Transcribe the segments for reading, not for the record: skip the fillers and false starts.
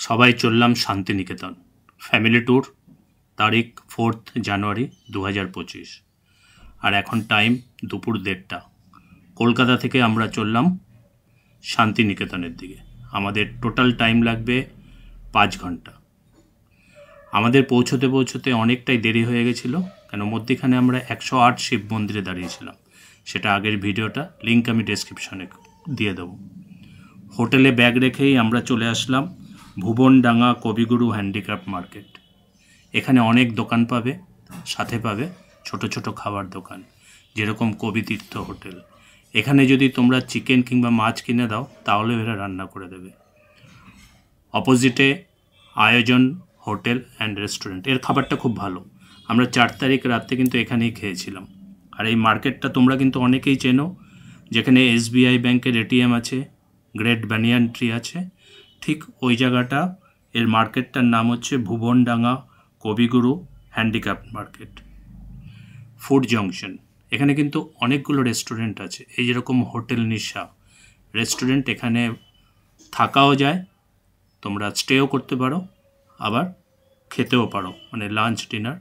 সবাই চললাম Santiniketan family tour তারিখ 4 জানুয়ারি 2025 আর এখন টাইম দুপুর 1:30 কলকাতা থেকে আমরা চললাম শান্তিনিকেতনের দিকে। আমাদের টোটাল টাইম লাগবে 5 ঘন্টা। আমাদের পৌঁছতে অনেকটাই দেরি হয়ে গেছিলো, কেন মধ্যখানে আমরা 108 শিব মন্দিরে দাঁড়িয়েছিলাম। সেটা আগের ভিডিওটা লিঙ্ক আমি ডেসক্রিপশনে দিয়ে দেবো। হোটেলে ব্যাগ রেখেই আমরা চলে আসলাম ভুবনডাঙ্গা কবিগুরু হ্যান্ডিক্রাফট মার্কেট। এখানে অনেক দোকান পাবে, সাথে পাবে ছোট ছোট খাবার দোকান, যেরকম কবিতীর্থ হোটেল। এখানে যদি তোমরা চিকেন কিংবা মাছ কিনে দাও তাহলে এরা রান্না করে দেবে। অপোজিটে আয়োজন হোটেল অ্যান্ড রেস্টুরেন্ট, এর খাবারটা খুব ভালো। আমরা 4 তারিখ রাতে কিন্তু এখানেই খেয়েছিলাম। আর এই মার্কেটটা তোমরা কিন্তু অনেকেই চেনো, যেখানে SBI ব্যাংকের ATM আছে, গ্রেট ব্যানিয়ান ট্রি আছে, ঠিক ওই জায়গাটা। এর মার্কেটটার নাম হচ্ছে ভুবনডাঙ্গা কবিগুরু হ্যান্ডিক্রাফট মার্কেট। ফুড জংশন, এখানে কিন্তু অনেকগুলো রেস্টুরেন্ট আছে, এই যেরকম হোটেল নিশা রেস্টুরেন্ট। এখানে থাকাও যায়, তোমরা স্টেও করতে পারো, আবার খেতেও পারো, মানে লাঞ্চ ডিনার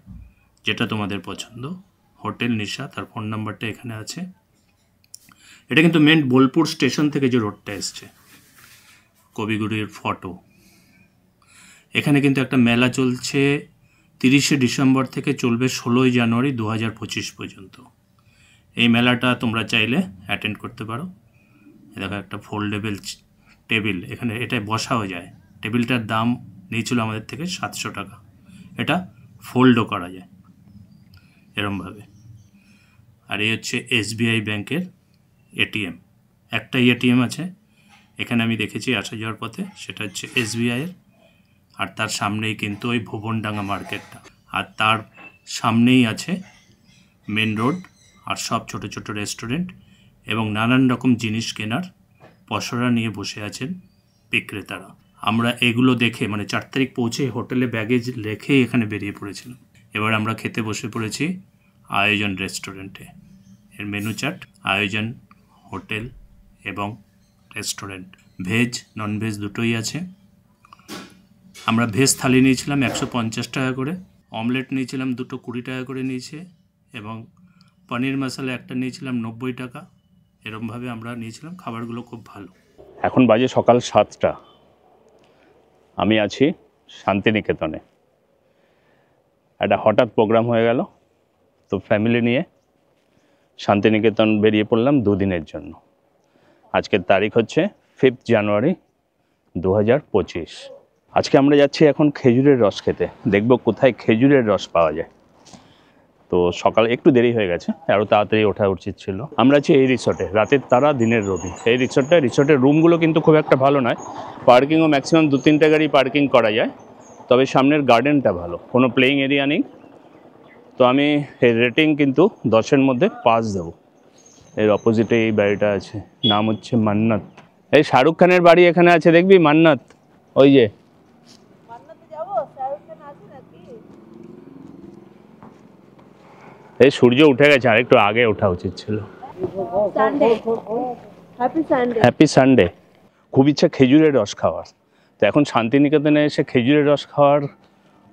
যেটা তোমাদের পছন্দ। হোটেল নিশা, তার ফোন নাম্বারটা এখানে আছে। এটা কিন্তু মেন বোলপুর স্টেশন থেকে যে রোডটা এসছে, কবিগুরুর ফটো। এখানে কিন্তু একটা মেলা চলছে 30শে ডিসেম্বর থেকে, চলবে 16ই জানুয়ারি 2025 পর্যন্ত। এই মেলাটা তোমরা চাইলে অ্যাটেন্ড করতে পারো। দেখো একটা ফোল্ডেবল টেবিল, এখানে এটায় বসাও যায়। টেবিলটার দাম নিয়েছিল আমাদের থেকে 700 টাকা। এটা ফোল্ডও করা যায় এরমভাবে। আর এই হচ্ছে SBI ব্যাংকের ATM। একটাই ATM আছে এখানে, আমি দেখেছি আসা যাওয়ার পথে, সেটা হচ্ছে SBI-এর। আর তার সামনেই কিন্তু ওই ভুবনডাঙ্গা মার্কেটটা, আর তার সামনেই আছে মেন রোড, আর সব ছোট ছোট রেস্টুরেন্ট এবং নানান রকম জিনিস কেনার পসরা নিয়ে বসে আছেন বিক্রেতারা। আমরা এগুলো দেখে, মানে 4 তারিখ পৌঁছে হোটেলে ব্যাগেজ রেখে এখানে বেরিয়ে পড়েছিলাম। এবার আমরা খেতে বসে পড়েছি আয়োজন রেস্টুরেন্টে। এর মেনু চার্ট, আয়োজন হোটেল এবং রেস্টুরেন্ট, ভেজ নন ভেজ দুটোই আছে। আমরা ভেজ থালি নিয়েছিলাম 150 টাকা করে, অমলেট নিয়েছিলাম 2টো 20 টাকা করে নিয়েছে, এবং পনির মশলা একটা নিয়েছিলাম 90 টাকা। এরমভাবে আমরা নিয়েছিলাম। খাবারগুলো খুব ভালো। এখন বাজে সকাল 7টা, আমি আছি শান্তিনিকেতনে। একটা হঠাৎ প্রোগ্রাম হয়ে গেল, তো ফ্যামিলি নিয়ে শান্তিনিকেতন বেরিয়ে পড়লাম 2 দিনের জন্য। আজকের তারিখ হচ্ছে 5 জানুয়ারি 2025। আজকে আমরা যাচ্ছি এখন খেজুরের রস খেতে, দেখব কোথায় খেজুরের রস পাওয়া যায়। তো সকালে একটু দেরি হয়ে গেছে, আরও তাড়াতাড়ি ওঠা উচিত ছিল। আমরা আছি এই রিসর্টে, রাতের তারা দিনের রবি। এই রিসর্টের রুমগুলো কিন্তু খুব একটা ভালো নয়, পার্কিংও ম্যাক্সিমাম 2-3টা গাড়ি পার্কিং করা যায়, তবে সামনের গার্ডেনটা ভালো, কোনো প্লেইং এরিয়া নেই। তো আমি এর রেটিং কিন্তু 10-এর মধ্যে 5 দেবো। এর অপোজিটে এই বাড়িটা আছে, নাম হচ্ছে মান্নাত। এই শাহরুখ খানের বাড়ি এখানে আছে, দেখবি মান্নাত, ওই যে। এই সূর্য উঠে গেছে, আর একটু আগে ওঠা উচিত ছিল। Happy Sunday. খুব ইচ্ছা খেজুরের রস খাওয়ার, তো এখন শান্তিনিকেতনে এসে খেজুরের রস খাওয়ার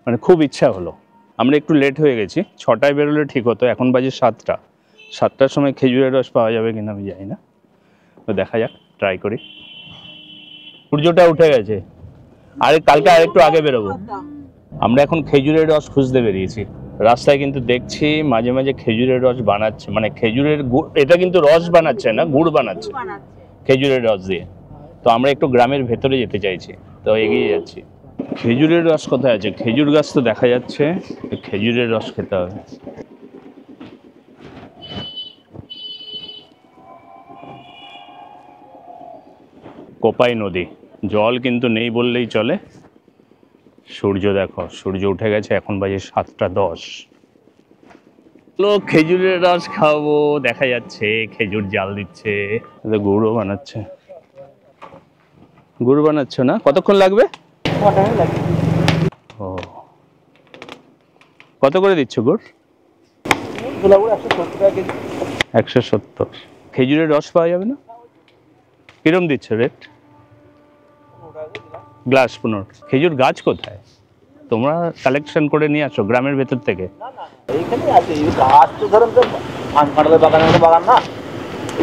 মানে খুব ইচ্ছা হলো। আমরা একটু লেট হয়ে গেছি, 6টায় বেরোলে ঠিক হতো, এখন বাজে 7টা। 7টার সময় খেজুরের রস পাওয়া যাবে কিনা আমি জানি না, তো দেখা যাক, ট্রাই করি। সূর্যটা উঠে গেছে, কালকে আরেকটু আগে বেরোবো। আমরা এখন খেজুরের রস খুঁজতে বেরিয়েছি। রাস্তায় কিন্তু দেখছি মাঝে মাঝে খেজুরের রস বানাচ্ছে, মানে খেজুরের গুড়, এটা কিন্তু রস বানাচ্ছে না, গুড় বানাচ্ছে খেজুরের রস দিয়ে। তো আমরা একটু গ্রামের ভেতরে যেতে চাইছি, তো এগিয়ে যাচ্ছি। খেজুরের রস কোথায় আছে? খেজুর গাছ তো দেখা যাচ্ছে, খেজুরের রস খেতে হবে। কোপাই নদী, জল কিন্তু নেই বললেই চলে। সূর্য দেখো, সূর্য উঠে গেছে, এখন বাজে 7টা 10। খেজুরের রস খাবো, দেখা যাচ্ছে খেজুর জাল দিচ্ছে, গুড়ও বানাচ্ছে। গুড় বানাচ্ছ না? কতক্ষণ লাগবে? ও, কত করে দিচ্ছ গুড়? 170। খেজুরের রস পাওয়া যাবে না? কিরম দিচ্ছ রেট? গ্লাস 15। খেজুর গাছ কোথায়? তোমরা কালেকশন করে নিয়ে আসো গ্রামের ভেতর থেকে? এইখানে আছে গাছ তো ধরেন তো পান কাঁঠালের বাগানের বাগান না,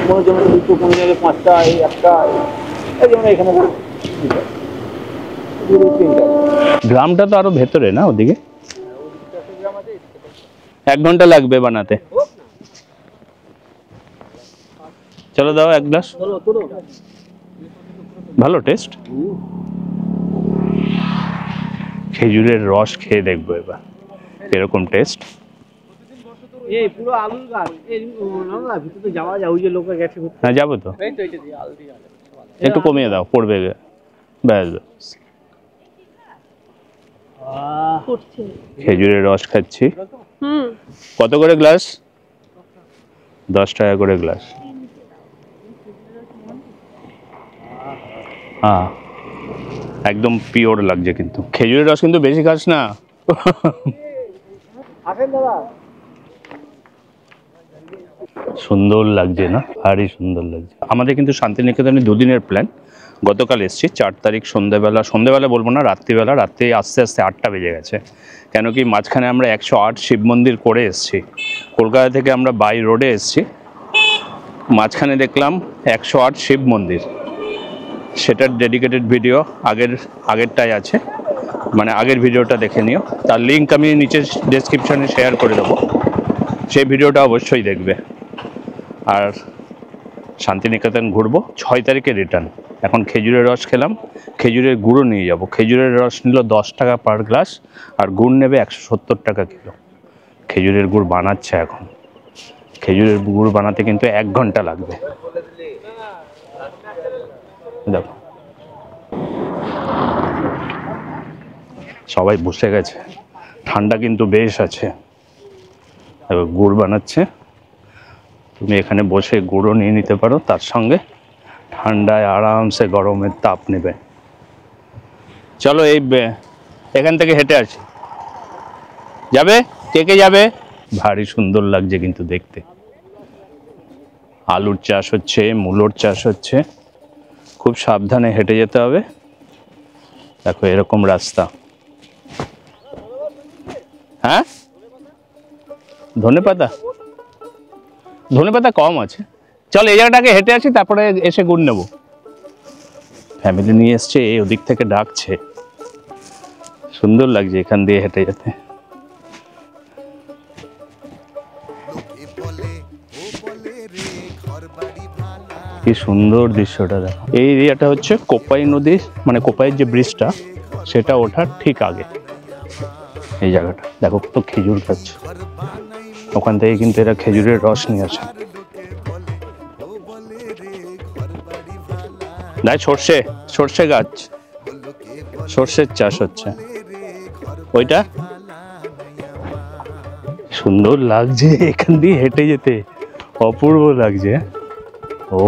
কোনো জমিতে দুটো, কোনো জায়গায় 5টা, এই একটা, এই যেমন এখানে গ্রামটা তো আরো ভেতরে না ওদিকে? 1 ঘন্টা লাগবে বানাতে। চলো দাও 1 গ্লাস। ভালো টেস্ট। খেজুরের রস খেয়ে দেখবো এবার এরকম টেস্ট। এই পুরো আলুর গাছ, এই না ভিতরে যাওয়া যায়, ওই যে লোকে গেছে। হ্যাঁ যাবো তো, একটু কমিয়ে দাও, পড়বে। ব্যাস খেজুরের রস খাচ্ছি। কত করে গ্লাস? 10 টাকা করে গ্লাস। হ্যাঁ একদম পিওর লাগছে, কিন্তু খেজুরের রস কিন্তু বেশি খাস না। সুন্দর লাগছে না? ভারী সুন্দর লাগছে। আমাদের কিন্তু শান্তিনিকেতনে 2 দিনের প্ল্যান। গতকাল এসছি 4 তারিখ সন্ধ্যেবেলা বলবো না, রাত্রে আস্তে আস্তে 8টা বেজে গেছে। কেন কি মাঝখানে আমরা 108 শিব মন্দির করে এসছি। কলকাতা থেকে আমরা বাই রোডে এসছি, মাঝখানে দেখলাম 108 শিব মন্দির। সেটার ডেডিকেটেড ভিডিও আগেরটাই আছে, মানে আগের ভিডিওটা দেখে নিও। তার লিঙ্ক আমি নিচে ডেসক্রিপশনে শেয়ার করে দেবো, সেই ভিডিওটা অবশ্যই দেখবে। আর শান্তিনিকেতন ঘুরবো 6 তারিখে রিটার্ন। এখন খেজুরের রস খেলাম, খেজুরের গুঁড়ো নিয়ে যাব। খেজুরের রস নিল 10 টাকা পার গ্লাস, আর গুড় নেবে 170 টাকা কিলো। খেজুরের গুড় বানাচ্ছে এখন। খেজুরের গুড় বানাতে কিন্তু 1 ঘন্টা লাগবে। দেখো সবাই বসে গেছে, ঠান্ডা কিন্তু বেশ আছে। গুড় বানাচ্ছে, তুমি এখানে বসে গুঁড়ো নিয়ে নিতে পারো, তার সঙ্গে ঠান্ডায় আরামসে গরমের তাপ নেবে। চলো এই এখান থেকে হেঁটে আসি। যাবে? কে যাবে? ভারী সুন্দর লাগছে কিন্তু দেখতে। আলুর চাষ হচ্ছে, মূলোর চাষ হচ্ছে, খুব সাবধানে হেঁটে যেতে হবে। দেখো এরকম রাস্তা। হ্যাঁ ধনেপাতা কম আছে। চল এই জায়গাটাকে হেঁটে আসি, তারপরে এসে গুড় নেবো। ফ্যামিলি নিয়ে এসছে, এই ওদিক থেকে ডাকছে। সুন্দর লাগছে এখান দিয়ে হেঁটে যেতে। কি সুন্দর দৃশ্যটা দেখো। এই এরিয়াটা হচ্ছে কোপাই নদী, মানে কোপাইয়ের যে ব্রিজটা, সেটা ওঠার ঠিক আগে এই জায়গাটা। দেখো তো খেজুর গাছ, ওখান থেকে কিন্তু এরা খেজুরের রস নিয়ে আসে। দেখ সর্ষে গাছ, সর্ষের চাষ হচ্ছে। ওইটা সুন্দর লাগছে এখান দিয়ে হেঁটে যেতে, অপূর্ব লাগছে। ও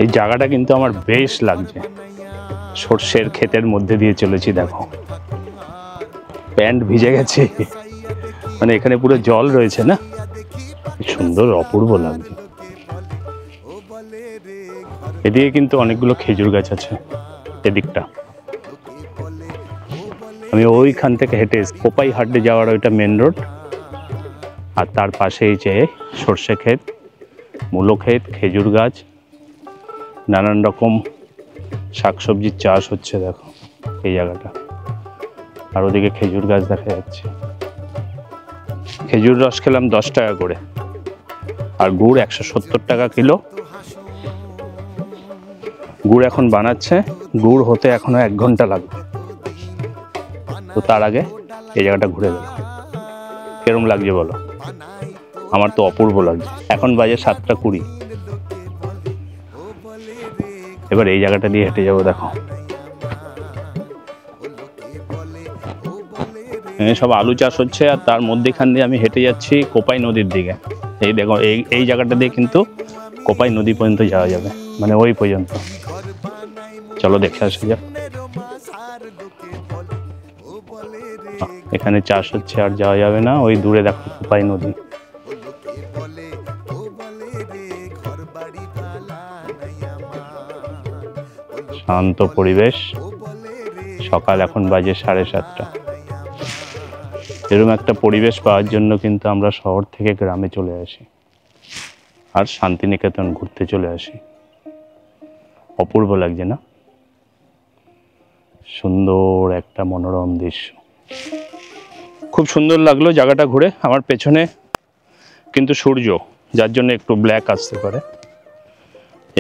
এই জায়গাটা কিন্তু আমার বেশ লাগছে। সর্ষের ক্ষেতের মধ্যে দিয়ে চলেছি, দেখো প্যান্ট ভিজে গেছে, মানে এখানে পুরো জল রয়েছে না, সুন্দর অপূর্ব লাগছে। এদিকে কিন্তু অনেকগুলো খেজুর গাছ আছে এদিকটা। আমি ওইখান থেকে হেঁটে কোপাই হাটে যাওয়ার ওইটা মেন রোড, আর তার পাশেই যে সর্ষে ক্ষেত, মূলো ক্ষেত, খেজুর গাছ, নানান রকম শাকসবজির চাষ হচ্ছে। দেখো এই জায়গাটা, আর ওদিকে খেজুর গাছ দেখা যাচ্ছে। খেজুর রস খেলাম 10 টাকা করে, আর গুড় 170 টাকা কিলো। গুড় এখন বানাচ্ছে, গুড় হতে এখনো 1 ঘন্টা লাগবে। তো তার আগে এই জায়গাটা ঘুরে গেল। কেরম লাগছে বলো? আমার তো অপূর্ব লাগছে। এখন বাজে 7টা 20। এবার এই জায়গাটা দিয়ে হেঁটে যাবো। দেখো সব আলু চাষ হচ্ছে, আর তার মধ্যেখান দিয়ে আমি হেঁটে যাচ্ছি কোপাই নদীর দিকে। এই দেখো এই জায়গাটা দিয়ে কিন্তু কোপাই নদী পর্যন্ত যাওয়া যাবে, মানে ওই পর্যন্ত। চলো দেখে আসা যাক। এখানে চাষ হচ্ছে, আর যাওয়া যাবে না। ওই দূরে দেখো কোপাই নদী। শান্ত পরিবেশ। সকাল এখন বাজে 7:30। এরকম একটা পরিবেশ পাওয়ার জন্য কিন্তু আমরা শহর থেকে গ্রামে চলে আসি আর শান্তিনিকেতন ঘুরতে চলে আসি। অপূর্ব লাগছে না? সুন্দর একটা মনোরম দৃশ্য, খুব সুন্দর লাগলো জায়গাটা ঘুরে। আমার পেছনে কিন্তু সূর্য, যার জন্য একটু ব্ল্যাক আসতে পারে।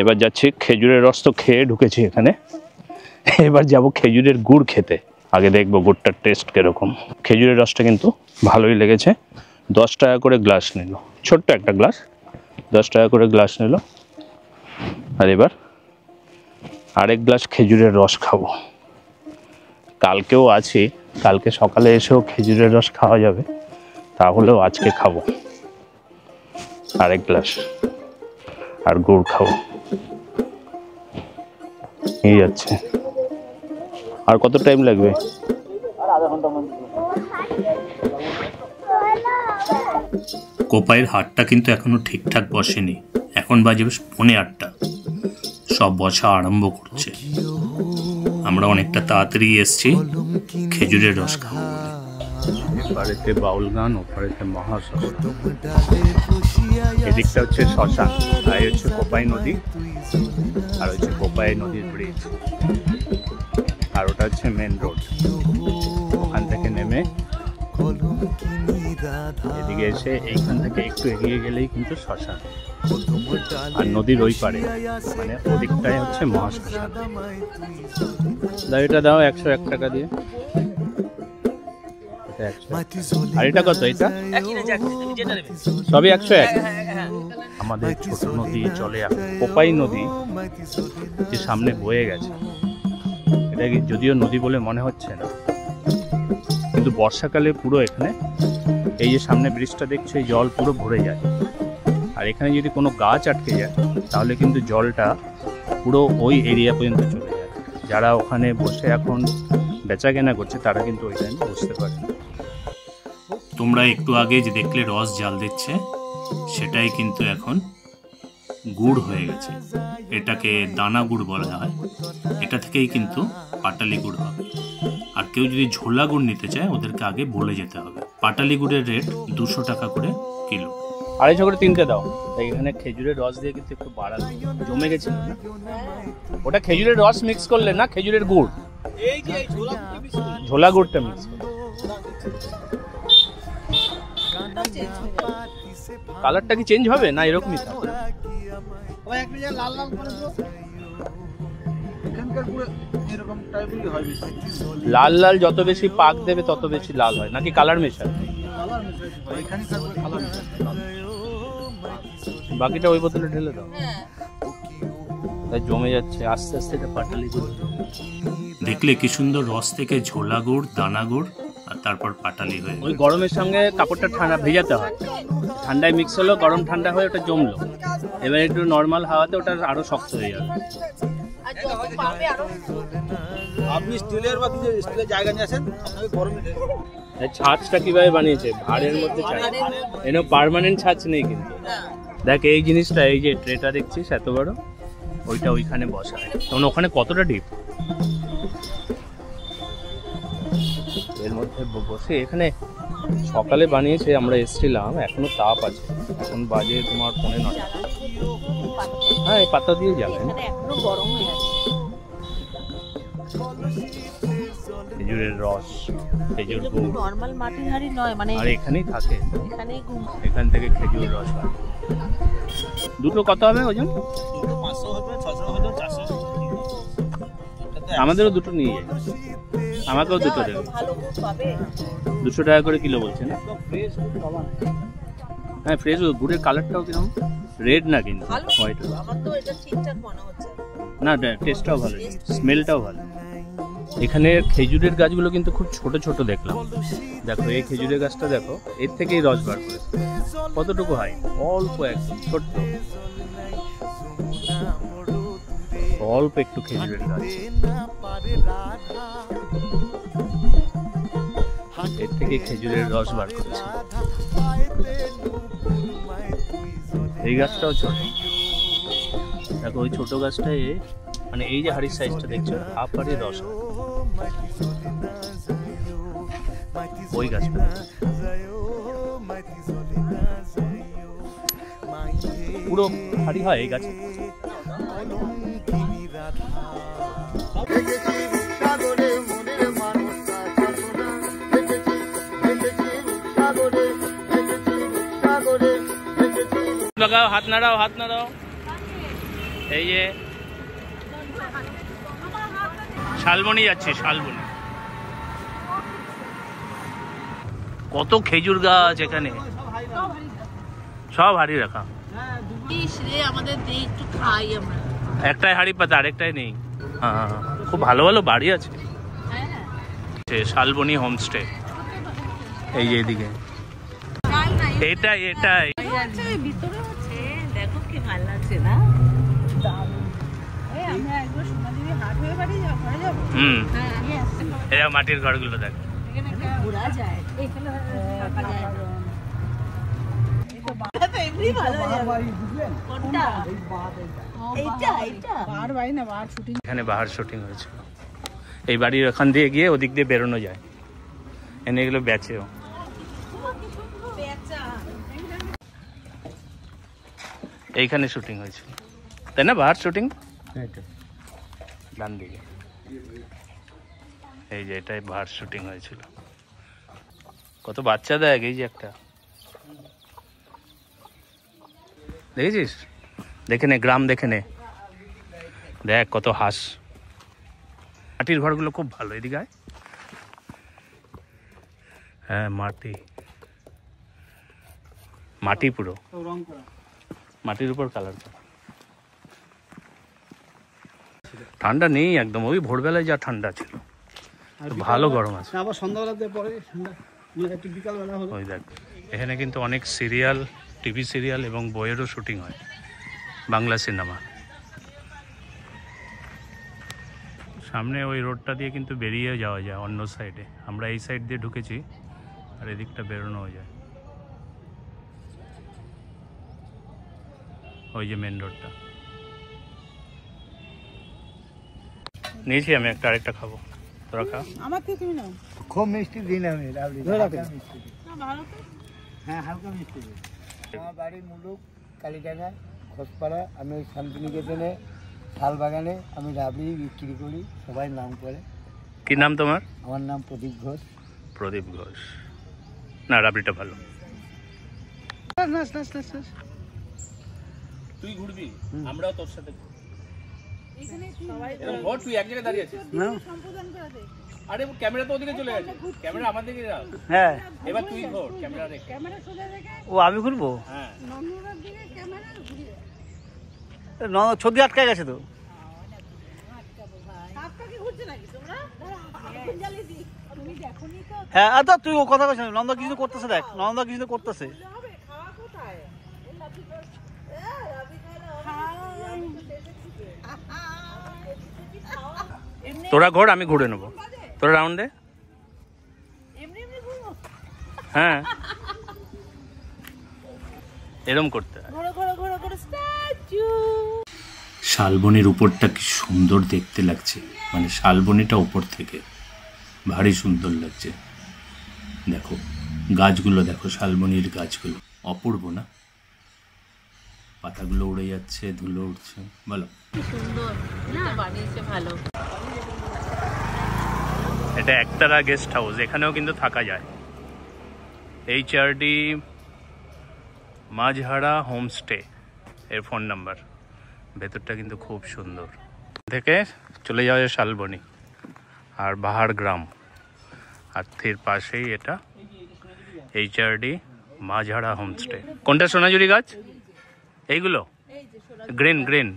এবার যাচ্ছি, খেজুরের রস তো খেয়ে ঢুকেছি এখানে, এবার যাব খেজুরের গুড় খেতে। আগে দেখবো গুড়টার টেস্ট কিরকম। খেজুরের রসটা কিন্তু ভালোই লেগেছে। 10 টাকা করে গ্লাস নিল, ছোট্ট একটা গ্লাস, 10 টাকা করে গ্লাস নিল। আর এবার আরেক গ্লাস খেজুরের রস খাবো। কালকেও আছি, কালকে সকালে এসেও খেজুরের রস খাওয়া যাবে, তাহলেও আজকে খাবো আরেক গ্লাস, আর গুড় খাবো। এই যাচ্ছে। আর কত টাইম লাগবে? কোপাইয়ের হাটটা কিন্তু এখনো ঠিকঠাক বসেনি। এখন বাজে 8:45। সব বসা আরম্ভ করছে। আমরা অনেকটা তাড়াতাড়ি এসছি খেজুরের রস খাবো বলে। এপারেতে বাউল গান, ওপারেতে মহাশ্মশান। এদিকটা হচ্ছে শ্মশান, আর হচ্ছে কোপাই নদী, আর হচ্ছে কোপাই নদীর ব্রিজ, আর ওটা হচ্ছে মেন রোড। ওখান থেকে নেমে এদিকে এসে এইখান থেকে একটু এগিয়ে গেলেই কিন্তু শ্মশান, আর নদীর ওই পারে মানে ওদিকটাই হচ্ছে মহাশ্মশান। এটা দাও 101 টাকা দিয়ে। আর এটা কত? এটা সবই 101। আমাদের ছোট নদী চলে কোপাই নদী, যে সামনে বয়ে গেছে। এটা যদিও নদী বলে মনে হচ্ছে না, কিন্তু বর্ষাকালে পুরো এখানে এই যে সামনে ব্রিজটা দেখছো, এই জল পুরো ভরে যায়। আর এখানে যদি কোনো গাছ আটকে যায় তাহলে কিন্তু জলটা পুরো ওই এরিয়া পর্যন্ত চলে যায়। যারা ওখানে বসে এখন বেচা কেনা করছে তারা কিন্তু ওই টাইমে বুঝতে পারে না। তোমরা একটু আগে যে দেখলে রস জাল দিচ্ছে, সেটাই কিন্তু এখন গুড় হয়ে গেছে। এটাকে দানা গুড় বলা হয়। এটা থেকেই কিন্তু পাটালি গুড় হবে। আর কেউ যদি ঝোলা গুড় নিতে চায়, ওদেরকে আগে বলে যেতে হবে। পাটালি গুড়ের রেট 200 টাকা করে কিলো। 250 করে 3টে দাও। এখানে খেজুরের রস দিয়ে কিন্তু একটু বাড়ালো, জমে গেছিল না? ওটা খেজুরের রস মিক্স করলে না, খেজুরের গুড়, এই যে ঝোলা গুড়টা মিক্স করলে কালারটা কি চেঞ্জ হবে না এরকমই থাকবে? লাল লাল যত বেশি পাক দেবে তত বেশি লাল হয়, নাকি কালার মেশায়? বাকিটা ওই বোতলে ঢেলে দাও। তাই জমে যাচ্ছে আস্তে আস্তে। এটা পাটালি গুড়। দেখলে কি সুন্দর, রস থেকে ঝোলা গুড়, দানা গুড়, আর তারপর পাটালি হয়ে। ওই গরমের সঙ্গে কাপড়টা ঠান্ডা ভেজাতে হয়, ঠান্ডায় মিক্স হলো, গরম ঠান্ডা হয়ে ওটা জমলো। এবার একটু নর্মাল হাওয়াতে ওটা আরো শক্ত হয়ে যাবে। আপনি স্টিলের বা স্টিলের জায়গা নিয়ে আসেন, আপনাকে গরমে ছাঁচটা কিভাবে বানিয়েছে ভাঁড়ের মধ্যে। এনে পার্মানেন্ট ছাঁচ নেই কিন্তু। দেখ এই জিনিসটা, এই যে ট্রেটা দেখছিস এত বড়, ওইটা ওইখানে বসায়। তখন ওখানে কতটা ডিপ, এর মধ্যে বসে এখানে সকালে বানিয়েছে। আমরা এসেছিলাম, এখনো তাপ আছে। এখন বাজে তোমার 9:15। হ্যাঁ, এই পাতা দিয়ে জ্বালায় না। খেজুরের রস, খেজুর গুড়, নরমাল মাটির হাঁড়ি নয় মানে, আর এখানেই থাকে। এখান থেকে খেজুর রস হয়। দুটো কত হবে ওজন? 500 হবে, 600 হবে, 400। আমাদেরও দুটো নিয়ে যাই। আমাকেও দুটো দেবে। 200 টাকা করে কিলো বলছে না? হ্যাঁ, ফ্রেশ গুড়ের কালারটাও কিরকম, রেড না কিন্তু হোয়াইট। না, টেস্টটাও ভালো, স্মেলটাও ভালো। এখানে খেজুরের গাছগুলো কিন্তু খুব ছোট ছোট দেখলাম। দেখো এই খেজুরের গাছটা দেখো, এর থেকেই রস বার করেছে। কতটুকু হয়? অল্প, একদম ছোট্ট, অল্প একটু খেজুরের গাছ। এর থেকে খেজুরের রস বার করেছে। এই গাছটাও ছোট, দেখো ওই ছোট গাছটায় মানে এই যে হাড়ির সাইজটা দেখছো, হাফ হাড়ির রস ওই গাছটা। পুরো হাড়ি হয় এই গাছে। লাগাও, হাত নাড়াও, হাত নাড়াও। এই যে শালবনি যাচ্ছে, শালবনি। কত খেজুর গাছ এখানে, সব হাড়ি রাখা। একটাই হাড়ি পাতা, আরেকটাই নেই। হ্যাঁ, খুব ভালো ভালো বাড়ি আছে। শালবনি হোমস্টে এই যে এদিকে, এটাই এটাই। দেখো কি ভালো লাগছে না? এরা মাটির ঘরগুলো দেখ। এখানে বাহার শুটিং হয়েছিল। এই বাড়ির ওখান দিয়ে গিয়ে ওদিক দিয়ে বেরোনো যায়, এনে এগুলো বেচেও। এইখানে শুটিং হয়েছিল তাই না, বাহার শুটিং ডান দিকে। এই যে এটাই বাহার শুটিং হয়েছিল। কত বাচ্চা দেখ, এই যে একটা দেখেছিস, দেখে নে, গ্রাম দেখে নে, দেখ কত হাঁস। মাটির ঘরগুলো খুব ভালো, এদিকে আয়। হ্যাঁ, মাটি মাটি পুরো মাটির উপর কালার করা। ঠান্ডা নেই একদম, ওই ভোরবেলায় যা ঠান্ডা ছিল, ভালো গরম আছে। আবার সন্ধ্যাবেলাতে পরে একটু বিকালবেলা হলো। ওই দেখ, এখানে কিন্তু অনেক সিরিয়াল, টিভি সিরিয়াল এবং বইয়েরও শুটিং হয়, বাংলা সিনেমা। সামনে ওই রোডটা দিয়ে কিন্তু বেরিয়ে যাওয়া যায় অন্য সাইডে। আমরা এই সাইড দিয়ে ঢুকেছি, আর এদিকটা বেরোনো যায়। ওই যে মেন রোডটা নিয়েছি আমি, একটা আরেকটা খাবো, তোরা খা। আমার থেকে তুমি নাও। খুব মিষ্টি দিন আমি মিষ্টি। হ্যাঁ, হালকা মিষ্টি দিন। আমার বাড়ি মুলুক কালীডাঙ্গা ঘোষপাড়া। আমি ওই শান্তিনিকেতনে শালবাগানে আমি রাবড়ি বিক্রি করি, সবাই নাম করে। কি নাম তোমার? আমার নাম প্রদীপ ঘোষ। প্রদীপ ঘোষ। না, রাবড়িটা ভালো। তুই ঘুরবি, আমরাও তোর সাথে ঘুরবো। তুই এক জায়গায় দাঁড়িয়ে আছিস। আরে ক্যামেরা তো ওদিকে চলে গেছে, ক্যামেরা আমার দিকে রাখ। হ্যাঁ, এবার তুই ঘোর, ক্যামেরা রেখে। ও আমি ঘুরবো? হ্যাঁ, ছবি আটকে গেছে তো। হ্যাঁ, আচ্ছা তুই ও কথা বলছিস, নন্দা কিছু করতেছে, দেখ নন্দা কিছু করতেছে। তোরা ঘোর, আমি ঘুরে নেবো, তোরা রাউন্ড দে। হ্যাঁ, এরম করতে হয়। শালবনির উপরটা কি সুন্দর দেখতে লাগছে, মানে শালবনিটা উপর থেকে ভারী সুন্দর লাগছে। দেখো গাছগুলো, দেখো শালবনির গাছগুলো, অপূর্ব না? পাতাগুলো উড়ে যাচ্ছে, ধুলো উঠছে, বলো এটা একতারা গেস্ট হাউস, এখানেও কিন্তু থাকা যায়। HRD মাঝহারা হোমস্টে এর ফোন নাম্বার। ভেতরটা কিন্তু খুব সুন্দর। থেকে চলে যাওয়া যায় শালবনি আর বাহার গ্রাম, আর এর পাশেই এটা HRD মাঝহারা হোমস্টে। কোনটা সোনাঝুরি গাছ? এইগুলো গ্রিন গ্রিন।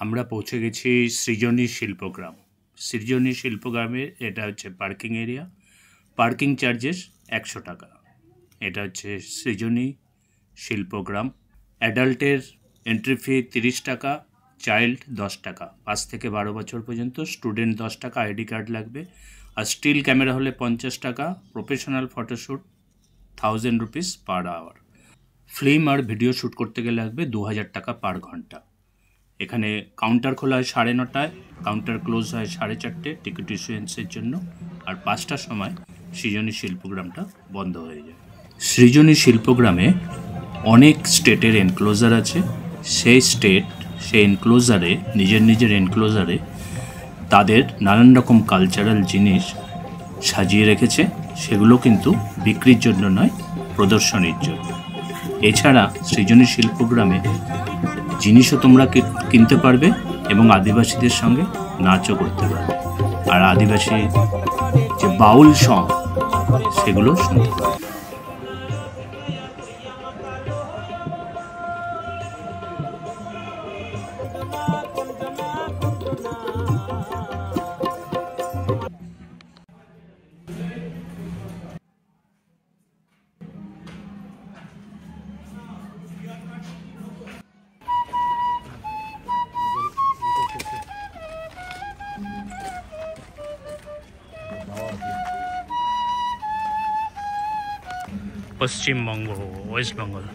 আমরা পৌঁছে গেছি সৃজনী শিল্পগ্রাম। সৃজনী শিল্পগ্রামে এটা হচ্ছে পার্কিং এরিয়া, পার্কিং চার্জেস 100 টাকা। এটা হচ্ছে সৃজনী শিল্পগ্রাম। অ্যাডাল্টের এন্ট্রি ফি 30 টাকা, চাইল্ড 10 টাকা, 5 থেকে 12 বছর পর্যন্ত, স্টুডেন্ট 10 টাকা, আইডি কার্ড লাগবে, আর স্টিল ক্যামেরা হলে 50 টাকা, professional photoshoot 1000 rupees per hour. Film আর ভিডিও শ্যুট করতে গেলে লাগবে 2000 টাকা পার ঘন্টা। এখানে কাউন্টার খোলা হয় 9:30, কাউন্টার ক্লোজ হয় 4:30 টিকিট ইস্যুয়েন্সের জন্য, আর 5টার সময় সৃজনী শিল্পগ্রামটা বন্ধ হয়ে যায়। সৃজনী শিল্পগ্রামে অনেক স্টেটের এনক্লোজার আছে। সেই স্টেট সেই এনক্লোজারে নিজের এনক্লোজারে তাদের নানান রকম কালচারাল জিনিস সাজিয়ে রেখেছে। সেগুলো কিন্তু বিক্রির জন্য নয়, প্রদর্শনীর জন্য। এছাড়া সৃজনী শিল্পগ্রামে জিনিসও তোমরা কিনতে পারবে এবং আদিবাসীদের সঙ্গে নাচও করতে পারবে, আর আদিবাসী যে বাউল সং সেগুলো শুনতে পারবে। পশ্চিমবঙ্গ, ওয়েস্ট বেঙ্গল।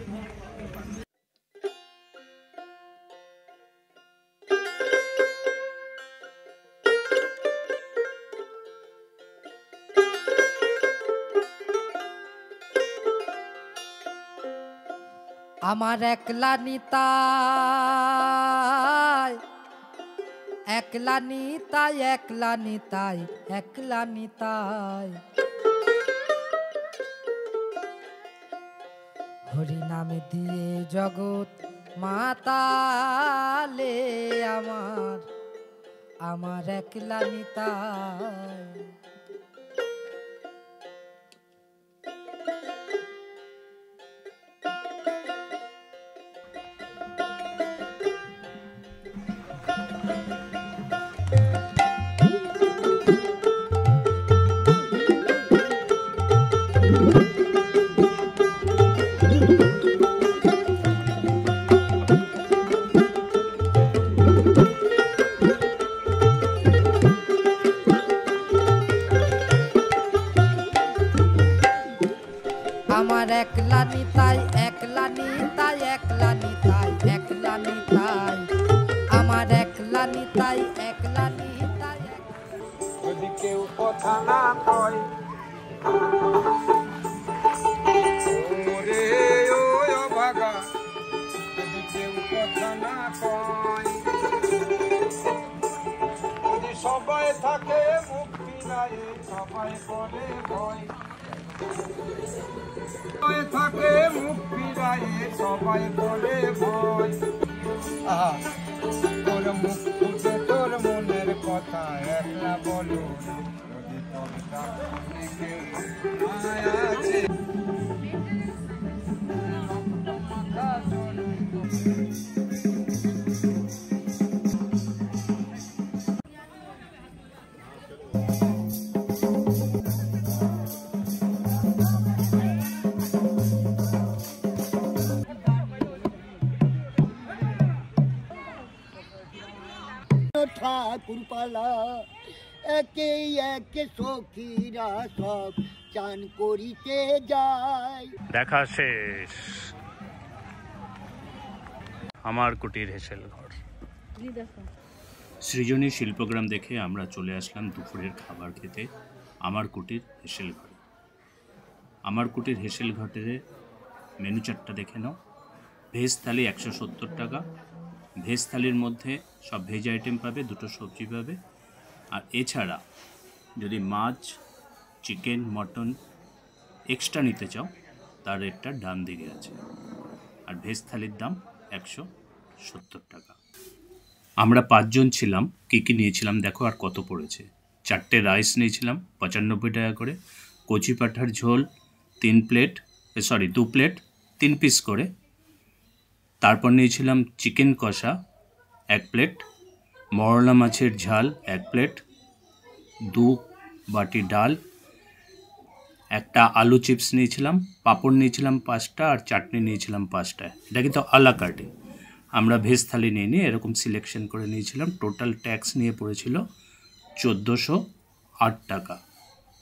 আমার একলা নিতাই, একলা নিতাই, একলা নিতাই, একলা নিতাই, হরি নামে দিয়ে জগৎ মাতালে আমার, আমার একলা নিতাই। আমার একলা নিতাই, একলা নিতাই, একলা নিতাই, একলা নিতাই, আমার একলা নিতাই, একলা নিতাই। যদি কেউ কথা না কয় ওরে ও অভাগা, যদি কেউ কথা না কয়, যদি সবাই থাকে মুক্তি নাই, সবাই বলে ভয়, থাকে মুক্তি নাই, সবাই বলে ভয়। তোর মুখ ফুটে তোর মনের কথা একলা বলো, যদি তোর ডাকে কেউ আছে। ঠাকুর পালা একে একে সখীরা সব চান করিতে যায়। দেখা শেষ। আমার কুটির হেসেল ঘর। সৃজনী শিল্পগ্রাম দেখে আমরা চলে আসলাম দুপুরের খাবার খেতে আমার কুটির হেসেল ঘরে। আমার কুটির হেসেল ঘরের মেনু চার্টটা দেখে নাও। ভেজ থালি 170 টাকা। ভেজ থালির মধ্যে সব ভেজ আইটেম পাবে, 2টো সবজি পাবে, আর এছাড়া যদি মাছ, চিকেন, মটন এক্সট্রা নিতে চাও তার রেটটা ডান দিকে আছে। আর ভেজ থালির দাম 170 টাকা। আমরা 5 জন ছিলাম। কী কী নিয়েছিলাম দেখো আর কত পড়েছে। 4টে রাইস নিয়েছিলাম 95 টাকা করে, কচি পাঁঠার ঝোল 2 প্লেট 3 পিস করে। তারপর নিয়েছিলাম চিকেন কষা 1 প্লেট, মরলা মাছের ঝাল 1 প্লেট, 2 বাটি ডাল, একটা আলু চিপস নিয়েছিলাম, পাঁপড় নিয়েছিলাম 5টা, আর চাটনি নিয়েছিলাম 5টা। এটা কিন্তু আলা কার্টে, আমরা ভেজ থালি নিয়ে নিয়ে এরকম সিলেকশন করে নিয়েছিলাম। টোটাল ট্যাক্স নিয়ে পড়েছিল 1408 টাকা।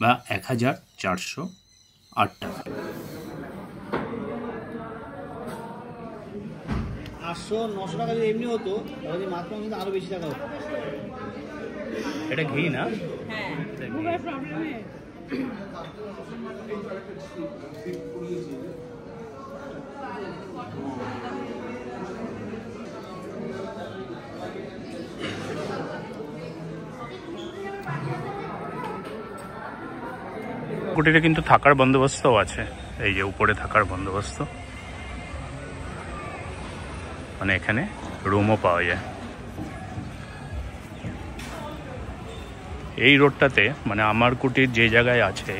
বা 1408 টাকা। 800-900 টাকা যদি এমনি হতো তাহলে মাত্র কিন্তু আরো বেশি টাকা হতো। এটা ঘি না? কুটিরে কিন্তু থাকার বন্দোবস্তও আছে, এই যে উপরে থাকার বন্দোবস্ত, মানে এখানে রুমও পাওয়া যায়। এই রোডটাতে মানে আমার কুটির যে জায়গায় আছে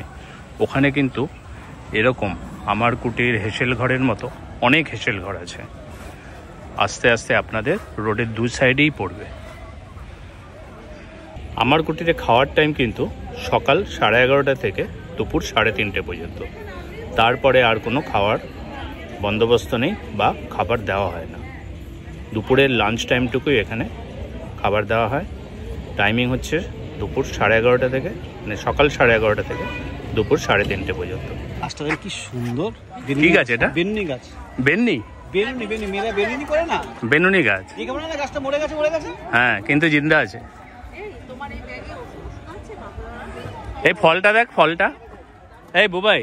ওখানে কিন্তু এরকম আমার কুটির হেসেল ঘরের মতো অনেক হেসেল ঘর আছে। আস্তে আস্তে আপনাদের রোডের দু সাইডেই পড়বে। আমার কুটিরে খাওয়ার টাইম কিন্তু সকাল 11:30 থেকে দুপুর 3:30 পর্যন্ত, তারপরে আর কোনো খাওয়ার বন্দোবস্ত নেই বা খাবার দেওয়া হয় না। দুপুরের লাঞ্চ টাইমটুকুই এখানে খাবার দেওয়া হয়। টাইমিং হচ্ছে দুপুর 11:30 থেকে, মানে সকাল 11:30 থেকে দুপুর 3:30 পর্যন্ত। গাছটা কি সুন্দর! ঠিক আছে, এটা বেনুনি গাছ। বেননি মেয়েরা বেনুনি করে না? বেনুনি গাছ। এই কেমন না, গাছটা মরে গেছে। হ্যাঁ, কিন্তু জিন্দা আছে। এই ফলটা দেখ, ফলটা। এই বুবাই,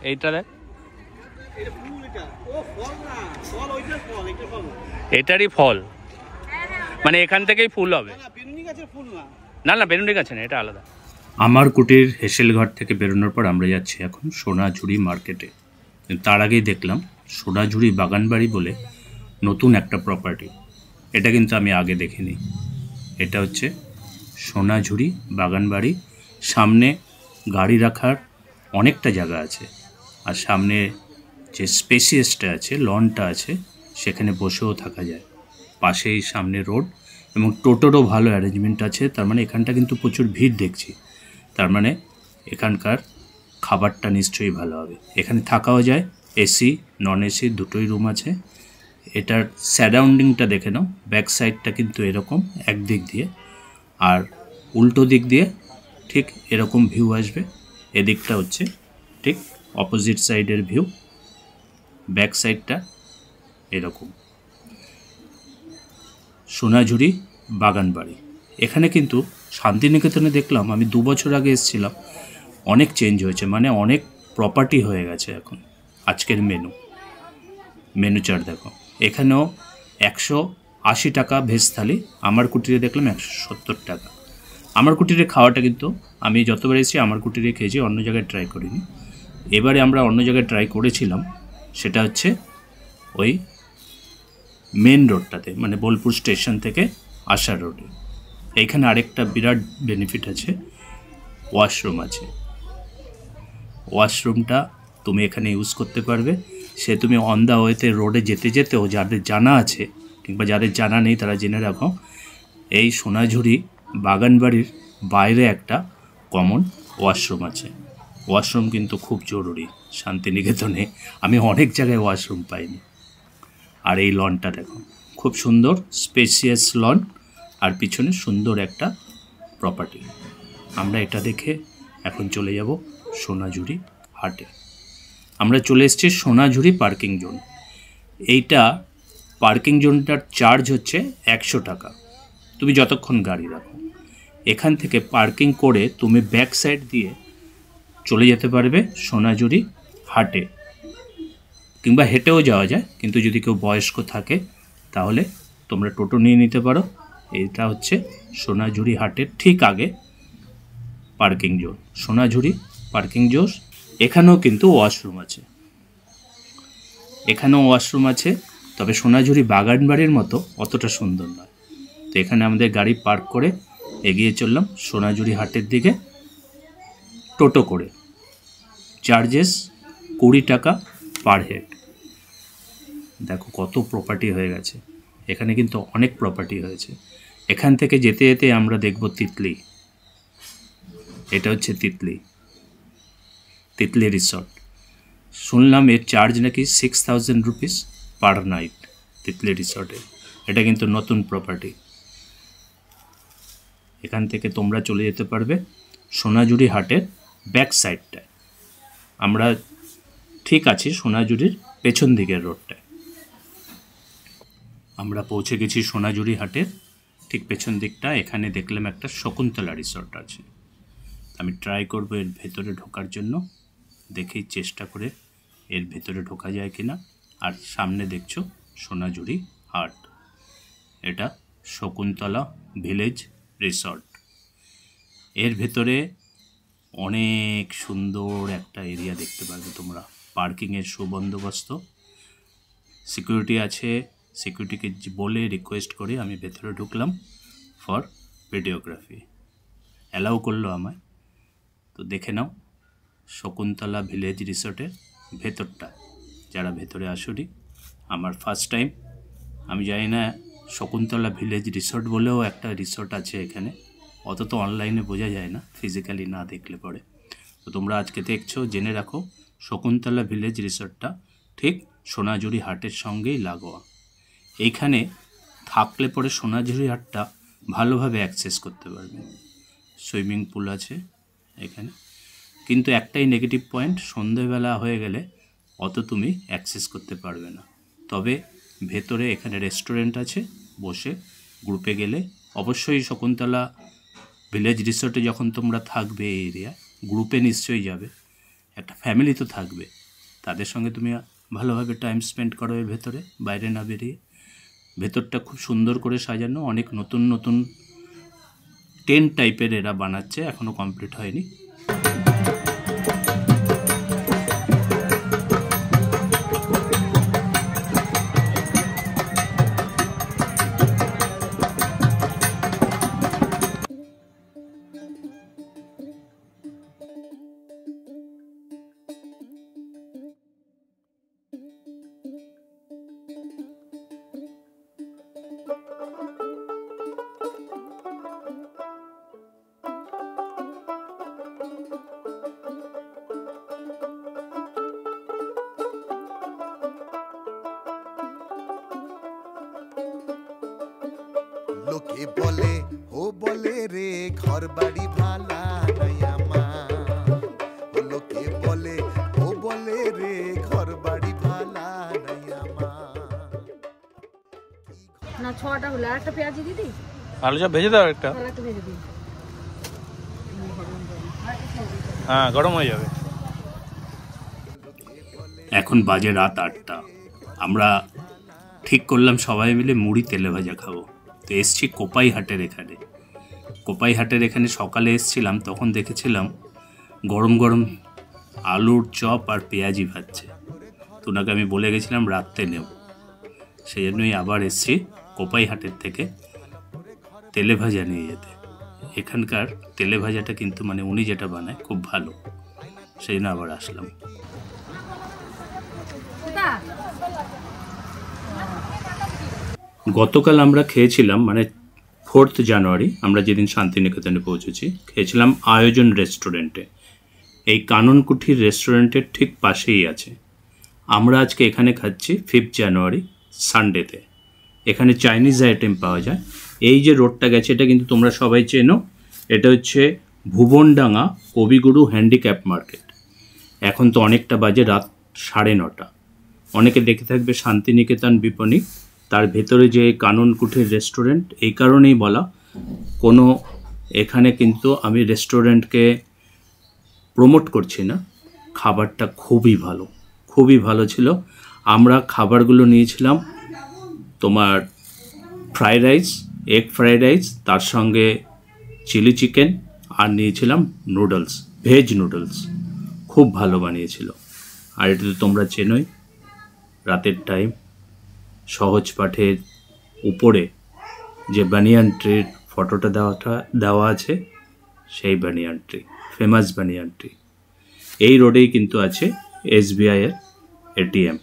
এইটা দেখ, এটারই ফল, মানে এখান থেকেই ফুল হবে। না না, বেনুনি গাছে না, এটা আলাদা। আমার কুটির হেসেল ঘর থেকে বেরোনোর পর আমরা যাচ্ছি এখন সোনাঝুরি মার্কেটে। তার আগেই দেখলাম সোনাঝুরি বাগানবাড়ি বলে নতুন একটা প্রপার্টি, এটা কিন্তু আমি আগে দেখিনি। এটা হচ্ছে সোনাঝুরি বাগানবাড়ি। সামনে গাড়ি রাখার অনেকটা জায়গা আছে, আর সামনে যে স্পেসিয়াসটা আছে, লনটা আছে, সেখানে বসেও থাকা যায়। পাশেই সামনে রোড এবং টোটোরও ভালো অ্যারেঞ্জমেন্ট আছে। তার মানে এখানটা কিন্তু প্রচুর ভিড় দেখছি, তার মানে এখানকার খাবারটা নিশ্চয়ই ভালো হবে। এখানে থাকাও যায়, এসি নন এসি দুটোই রুম আছে। এটার সারাউন্ডিংটা দেখে নাও, ব্যাক সাইডটা কিন্তু এরকম একদিক দিয়ে, আর উল্টো দিক দিয়ে ঠিক এরকম ভিউ আসবে। এদিকটা হচ্ছে ঠিক অপোজিট সাইডের ভিউ, ব্যাক সাইডটা এরকম। সোনাঝুরি বাগানবাড়ি। এখানে কিন্তু শান্তিনিকেতনে দেখলাম, আমি 2 বছর আগে এসেছিলাম, অনেক চেঞ্জ হয়েছে, মানে অনেক প্রপার্টি হয়ে গেছে এখন। আজকের মেনু চার্ট দেখো, এখানেও 180 টাকা ভেজ থালি, আমার কুটিরে দেখলাম 170 টাকা। আমার কুটিরে খাওয়াটা কিন্তু আমি যতবার এসেছি আমার কুটিরে খেয়েছি, অন্য জায়গায় ট্রাই করিনি। এবারে আমরা অন্য জায়গায় ট্রাই করেছিলাম, সেটা হচ্ছে ওই মেন রোডটাতে, মানে বোলপুর স্টেশন থেকে আসার রোডে। এইখানে আরেকটা বিরাট বেনিফিট আছে, ওয়াশরুম আছে। ওয়াশরুমটা তুমি এখানে ইউজ করতে পারবে। সে তুমি অন দ্য ওয়েতে রোডে যেতে যেতেও, যাদের জানা আছে কিংবা যাদের জানা নেই তারা জেনে রাখো, এই সোনাঝুরি বাগানবাড়ির বাইরে একটা কমন ওয়াশরুম আছে। ওয়াশরুম কিন্তু খুব জরুরি শান্তিনিকেতনে, আমি অনেক জায়গায় ওয়াশরুম পাইনি। আর এই লনটা দেখো, খুব সুন্দর স্পেসিয়াস লন, আর পিছনে সুন্দর একটা প্রপার্টি। আমরা এটা দেখে এখন চলে যাব সোনাঝুরি হাটে। আমরা চলে এসেছি সোনাঝুরি পার্কিং জোন। এইটা পার্কিং জোনটার চার্জ হচ্ছে 100 টাকা, তুমি যতক্ষণ গাড়ি রাখো। এখান থেকে পার্কিং করে তুমি ব্যাক সাইড দিয়ে চলে যেতে পারবে সোনাঝুরি হাটে, কিংবা হেঁটেও যাওয়া যায়, কিন্তু যদি কেউ বয়স্ক থাকে তাহলে তোমরা টোটো নিয়ে নিতে পারো। এটা হচ্ছে সোনাঝুরি হাটের ঠিক আগে পার্কিং জোন, সোনাঝুরি পার্কিং জোন। এখানেও কিন্তু ওয়াশরুম আছে, তবে সোনাঝুরি বাগানবাড়ির মতো অতটা সুন্দর নয়। তো এখানে আমাদের গাড়ি পার্ক করে এগিয়ে চললাম সোনাঝুরি হাটের দিকে টোটো করে। চার্জেস 20 টাকা পার হেড। দেখো কত প্রপার্টি হয়ে গেছে এখানে, কিন্তু অনেক প্রপার্টি হয়েছে। এখান থেকে যেতে যেতে আমরা দেখব তিতলি। এটা হচ্ছে তিতলি রিসর্ট। শুনলাম এর চার্জ নাকি 6000 রুপিস পার নাইট তিতলি রিসর্টে। এটা কিন্তু নতুন প্রপার্টি। এখান থেকে তোমরা চলে যেতে পারবে সোনাঝুরি হাটের ব্যাক সাইডটায়। আমরা ঠিক আছি সোনাঝুরির পেছন দিকের রোডটায়। আমরা পৌঁছে গেছি সোনাঝুরি হাটের ঠিক পেছন দিকটা। এখানে দেখলাম একটা শকুন্তলা রিসর্ট আছে। আমি ট্রাই করব এর ভেতরে ঢোকার জন্য, দেখেই চেষ্টা করে এর ভেতরে ঢোকা যায় কিনা। আর সামনে দেখছো সোনাঝুরি হাট, এটা শকুন্তলা ভিলেজ রিসর্ট। এর ভেতরে অনেক সুন্দর একটা এরিয়া দেখতে পাবে তোমরা, পার্কিংয়ের সুবন্দোবস্ত, সিকিউরিটি আছে। সিকিউরিটিকে বলে রিকোয়েস্ট করে আমি ভেতরে ঢুকলাম ফর ভিডিওগ্রাফি, অ্যালাউ করলো আমায়। তো দেখে নাও শকুন্তলা ভিলেজ রিসর্টের ভেতরটা। যারা ভেতরে আসুনি, আমার ফার্স্ট টাইম। আমি জানি না শকুন্তলা ভিলেজ রিসর্ট বলেও একটা রিসর্ট আছে এখানে, অত তো অনলাইনে বোঝা যায় না, ফিজিক্যালি না দেখলে পরে। তো তোমরা আজকে দেখছো, জেনে রাখো শকুন্তলা ভিলেজ রিসর্টটা ঠিক সোনাঝুরি হাটের সঙ্গেই লাগোয়া। এইখানে থাকলে পরে সোনাঝুরি হাটটা ভালোভাবে অ্যাক্সেস করতে পারবে। সুইমিং পুল আছে এখানে, কিন্তু একটাই নেগেটিভ পয়েন্ট, সন্ধেবেলা হয়ে গেলে অত তুমি অ্যাক্সেস করতে পারবে না। তবে ভেতরে এখানে রেস্টুরেন্ট আছে, বসে গ্রুপে গেলে অবশ্যই শকুন্তলা ভিলেজ রিসর্টে যখন তোমরা থাকবে এই এরিয়ায়, গ্রুপে নিশ্চয়ই যাবে, একটা ফ্যামিলি তো থাকবে, তাদের সঙ্গে তুমি ভালোভাবে টাইম স্পেন্ড করো এর ভেতরে, বাইরে না বেরিয়ে। ভেতরটা খুব সুন্দর করে সাজানো, অনেক নতুন নতুন টেন্ট টাইপের এরা বানাচ্ছে, এখনও কমপ্লিট হয়নি। লোকে বলে ও বলে রে ঘর বাড়ি ভালা নাই আমার, ও লোকে বলে ও বলে রে ঘর বাড়ি ভালা নাই আমার। না 6টা হলো, আর একটা পেঁয়াজি দিদি, আলু চপ ভেজে দাও একটা। আর একটা ভেজে দিই। হ্যাঁ, গরম হয়ে যাবে। এখন বাজে রাত 8টা। আমরা ঠিক করলাম সবাই মিলে মুড়ি তেলে ভাজা খাবো। তো এসছি কোপাই হাটের এখানে। কোপাই হাটের এখানে সকালে এসছিলাম, তখন দেখেছিলাম গরম গরম আলুর চপ আর পেঁয়াজি ভাজছে। তো ওনাকে আমি বলে গেছিলাম রাত্রে নেব, সেই জন্যই আবার এসছি কোপাই হাটের থেকে তেলে ভাজা নিয়ে যেতে। এখানকার তেলে ভাজাটা কিন্তু মানে উনি যেটা বানায় খুব ভালো, সেই জন্য আবার আসলাম। গতকাল আমরা খেয়েছিলাম, মানে 4 জানুয়ারি আমরা যেদিন শান্তিনিকেতনে পৌঁছেছি, খেয়েছিলাম আয়োজন রেস্টুরেন্টে। এই কাননকুঠির রেস্টুরেন্টের ঠিক পাশেই আছে। আমরা আজকে এখানে খাচ্ছি 5 জানুয়ারি সানডেতে। এখানে চাইনিজ আইটেম পাওয়া যায়। এই যে রোডটা গেছে এটা কিন্তু তোমরা সবাই চেনো, এটা হচ্ছে ভুবনডাঙ্গা কবিগুরু হ্যান্ডিক্যাপ মার্কেট। এখন তো অনেকটা বাজে, রাত 9:30। অনেকে দেখে থাকবে শান্তিনিকেতন বিপণী, তার ভেতরে যে কাননকুঠির রেস্টুরেন্ট, এই কারণেই বলা। কোনো এখানে কিন্তু আমি রেস্টুরেন্টকে প্রমোট করছি না, খাবারটা খুবই ভালো ছিল। আমরা খাবারগুলো নিয়েছিলাম তোমার fried rice, egg fried rice, তার সঙ্গে চিলি চিকেন, আর নিয়েছিলাম নুডলস, ভেজ নুডলস। খুব ভালো বানিয়েছিল। আর এটা তো তোমরা চেনোই, রাতের টাইম, সহজ পাঠের উপরে যে বানিয়ান ট্রির ফটোটা দেওয়া আছে, সেই banyan tree, famous banyan tree. এই রোডেই কিন্তু আছে SBI-এর ATM।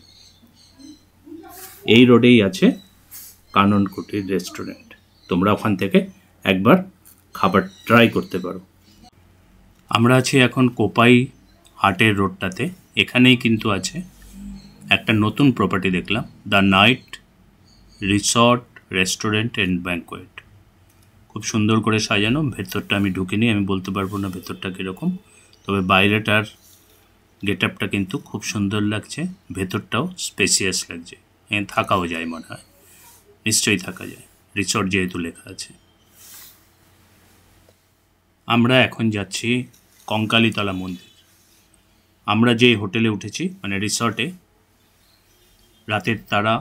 এই রোডেই আছে কাননকুঠির রেস্টুরেন্ট। তোমরা ওখান থেকে একবার খাবার ট্রাই করতে পারো। আমরা আছি এখন কোপাই হাটের রোডটাতে। এখানেই কিন্তু আছে একটা নতুন প্রপার্টি দেখলাম, the night resort restaurant and banquet. খুব সুন্দর করে সাজানো। ভেতরটা আমি ঢুকিনি, আমি বলতে পারবো না ভেতরটা কীরকম, তবে বাইরেটার গেট আপটা কিন্তু খুব সুন্দর লাগছে, ভেতরটাও স্পেসিয়াস লাগছে, এখানে থাকাও যায় মনে হয়, নিশ্চয়ই থাকা যায়, রিসর্ট যেহেতু লেখা আছে। আমরা এখন যাচ্ছি কঙ্কালীতলা মন্দির। আমরা যে হোটেলে উঠেছি মানে রিসর্টে, রাতের তারা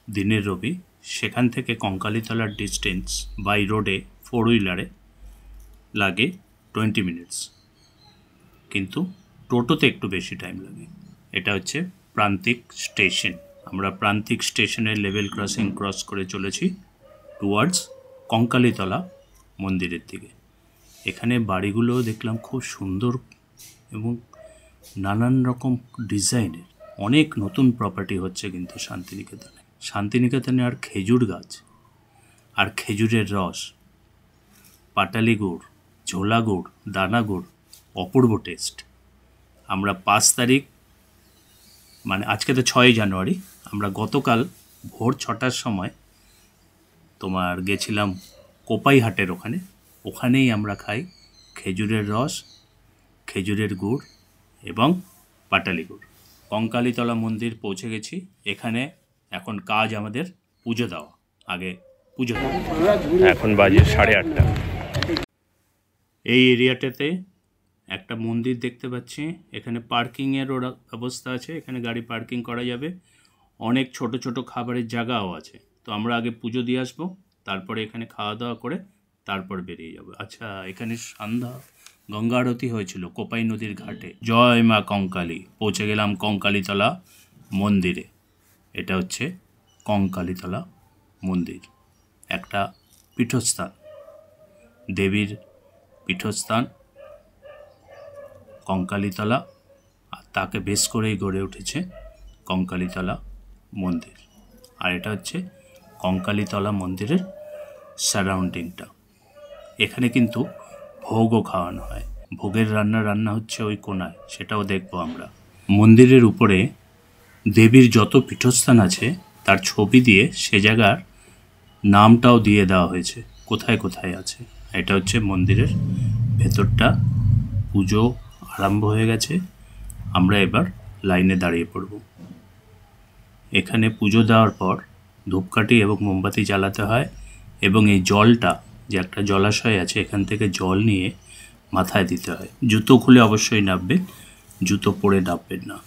দিনের রবি, সেখান থেকে কঙ্কালীতলার ডিস্টেন্স বাই রোডে 4 হুইলারে লাগে 20 মিনিটস, কিন্তু টোটোতে একটু বেশি টাইম লাগে। এটা হচ্ছে প্রান্তিক স্টেশন। আমরা প্রান্তিক স্টেশনের লেভেল ক্রসিং ক্রস করে চলেছি টুয়ার্ডস কঙ্কালীতলা মন্দিরের দিকে। এখানে বাড়িগুলো দেখলাম খুব সুন্দর এবং নানান রকম ডিজাইনের। অনেক নতুন প্রপার্টি হচ্ছে কিন্তু শান্তিনিকেতনে। শান্তিনিকেতনে আর খেজুর গাছ আর খেজুরের রস, পাটালি গুড়, ঝোলা গুড়, দানা গুড়, অপূর্ব টেস্ট। আমরা 5 তারিখ মানে আজকে তো 6 জানুয়ারি, আমরা গতকাল ভোর 6টার সময় তোমার গেছিলাম কোপাইহাটের ওখানেই আমরা খাই খেজুরের রস, খেজুরের গুড় এবং পাটালি গুড়। কঙ্কালীতলা মন্দির পৌঁছে গেছি। এখানে এখন কাজ আমাদের পুজো দেওয়া, আগে পুজো দেওয়া। এখন বাজে 8:30। এই এরিয়াটাতে একটা মন্দির দেখতে পাচ্ছি, এখানে পার্কিংয়েরও ব্যবস্থা আছে, এখানে গাড়ি পার্কিং করা যাবে, অনেক ছোট ছোট খাবারের জায়গাও আছে। তো আমরা আগে পুজো দিয়ে আসবো, তারপরে এখানে খাওয়া দাওয়া করে তারপর বেরিয়ে যাবো। আচ্ছা, এখানে সন্ধ্যা গঙ্গা আরতি হয়েছিল কোপাই নদীর ঘাটে। জয় মা কঙ্কালী। পৌঁছে গেলাম কঙ্কালীতলা মন্দিরে। এটা হচ্ছে কঙ্কালীতলা মন্দির, একটা পীঠস্থান, দেবীর পীঠস্থান কঙ্কালীতলা, আর তাকে বেশ করেই গড়ে উঠেছে কঙ্কালীতলা মন্দির। আর এটা হচ্ছে কঙ্কালীতলা মন্দিরের সারাউন্ডিংটা। এখানে কিন্তু ভোগও খাওয়ানো হয়, ভোগের রান্না হচ্ছে ওই কোণায়, সেটাও দেখবো আমরা। মন্দিরের উপরে দেবীর যত পীঠস্থান আছে তার ছবি দিয়ে সে জায়গার নামটাও দিয়ে দেওয়া হয়েছে, কোথায় কোথায় আছে। এটা হচ্ছে মন্দিরের ভেতরটা। পুজো আরম্ভ হয়ে গেছে, আমরা এবার লাইনে দাঁড়িয়ে পড়ব। এখানে পুজো দেওয়ার পর ধূপকাঠি এবং মোমবাতি জ্বালাতে হয়, এবং এই জলটা, যে একটা জলাশয় আছে, এখান থেকে জল নিয়ে মাথায় দিতে হয়। জুতো খুলে অবশ্যই নামবেন, জুতো পরে নামবেন না।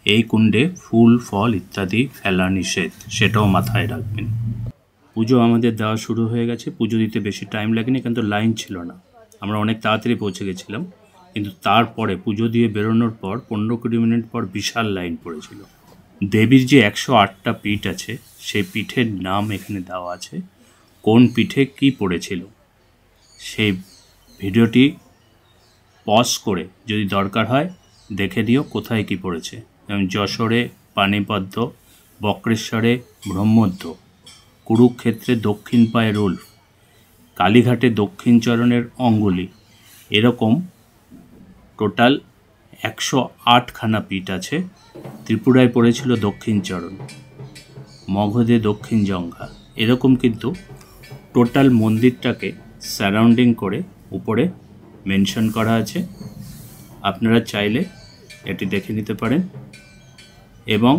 এই কুণ্ডে ফুল ফল ইত্যাদি ফেলা নিষেধ, সেটাও মাথায় রাখবেন। পুজো আমাদের দেওয়া শুরু হয়ে গেছে। পুজো দিতে বেশি টাইম লাগেনি, কিন্তু লাইন ছিল না, আমরা অনেক তাড়াতাড়ি পৌঁছে গেছিলাম। কিন্তু তারপরে পুজো দিয়ে বেরোনোর পর 15-20 মিনিট পর বিশাল লাইন পড়েছিল। দেবীর যে 108টা পীঠ আছে, সেই পীঠের নাম এখানে দেওয়া আছে, কোন পীঠে কি পড়েছিল সেই ভিডিওটি পজ করে যদি দরকার হয় দেখে নিও কোথায় কি পড়েছে। যেমন যশোরে পানিপদ্ম, বক্রেশ্বরে ব্রহ্মোদ্য, কুরুক্ষেত্রে দক্ষিণ পায়ে রুল, কালীঘাটে দক্ষিণ চরণের অঙ্গুলি, এরকম টোটাল 108খানা পীঠ আছে। ত্রিপুরায় পড়েছিল দক্ষিণ চরণ, মগধে দক্ষিণ জঙ্ঘা, এরকম কিন্তু টোটাল মন্দিরটাকে সারাউন্ডিং করে উপরে মেনশন করা আছে। আপনারা চাইলে এটি দেখে নিতে পারেন এবং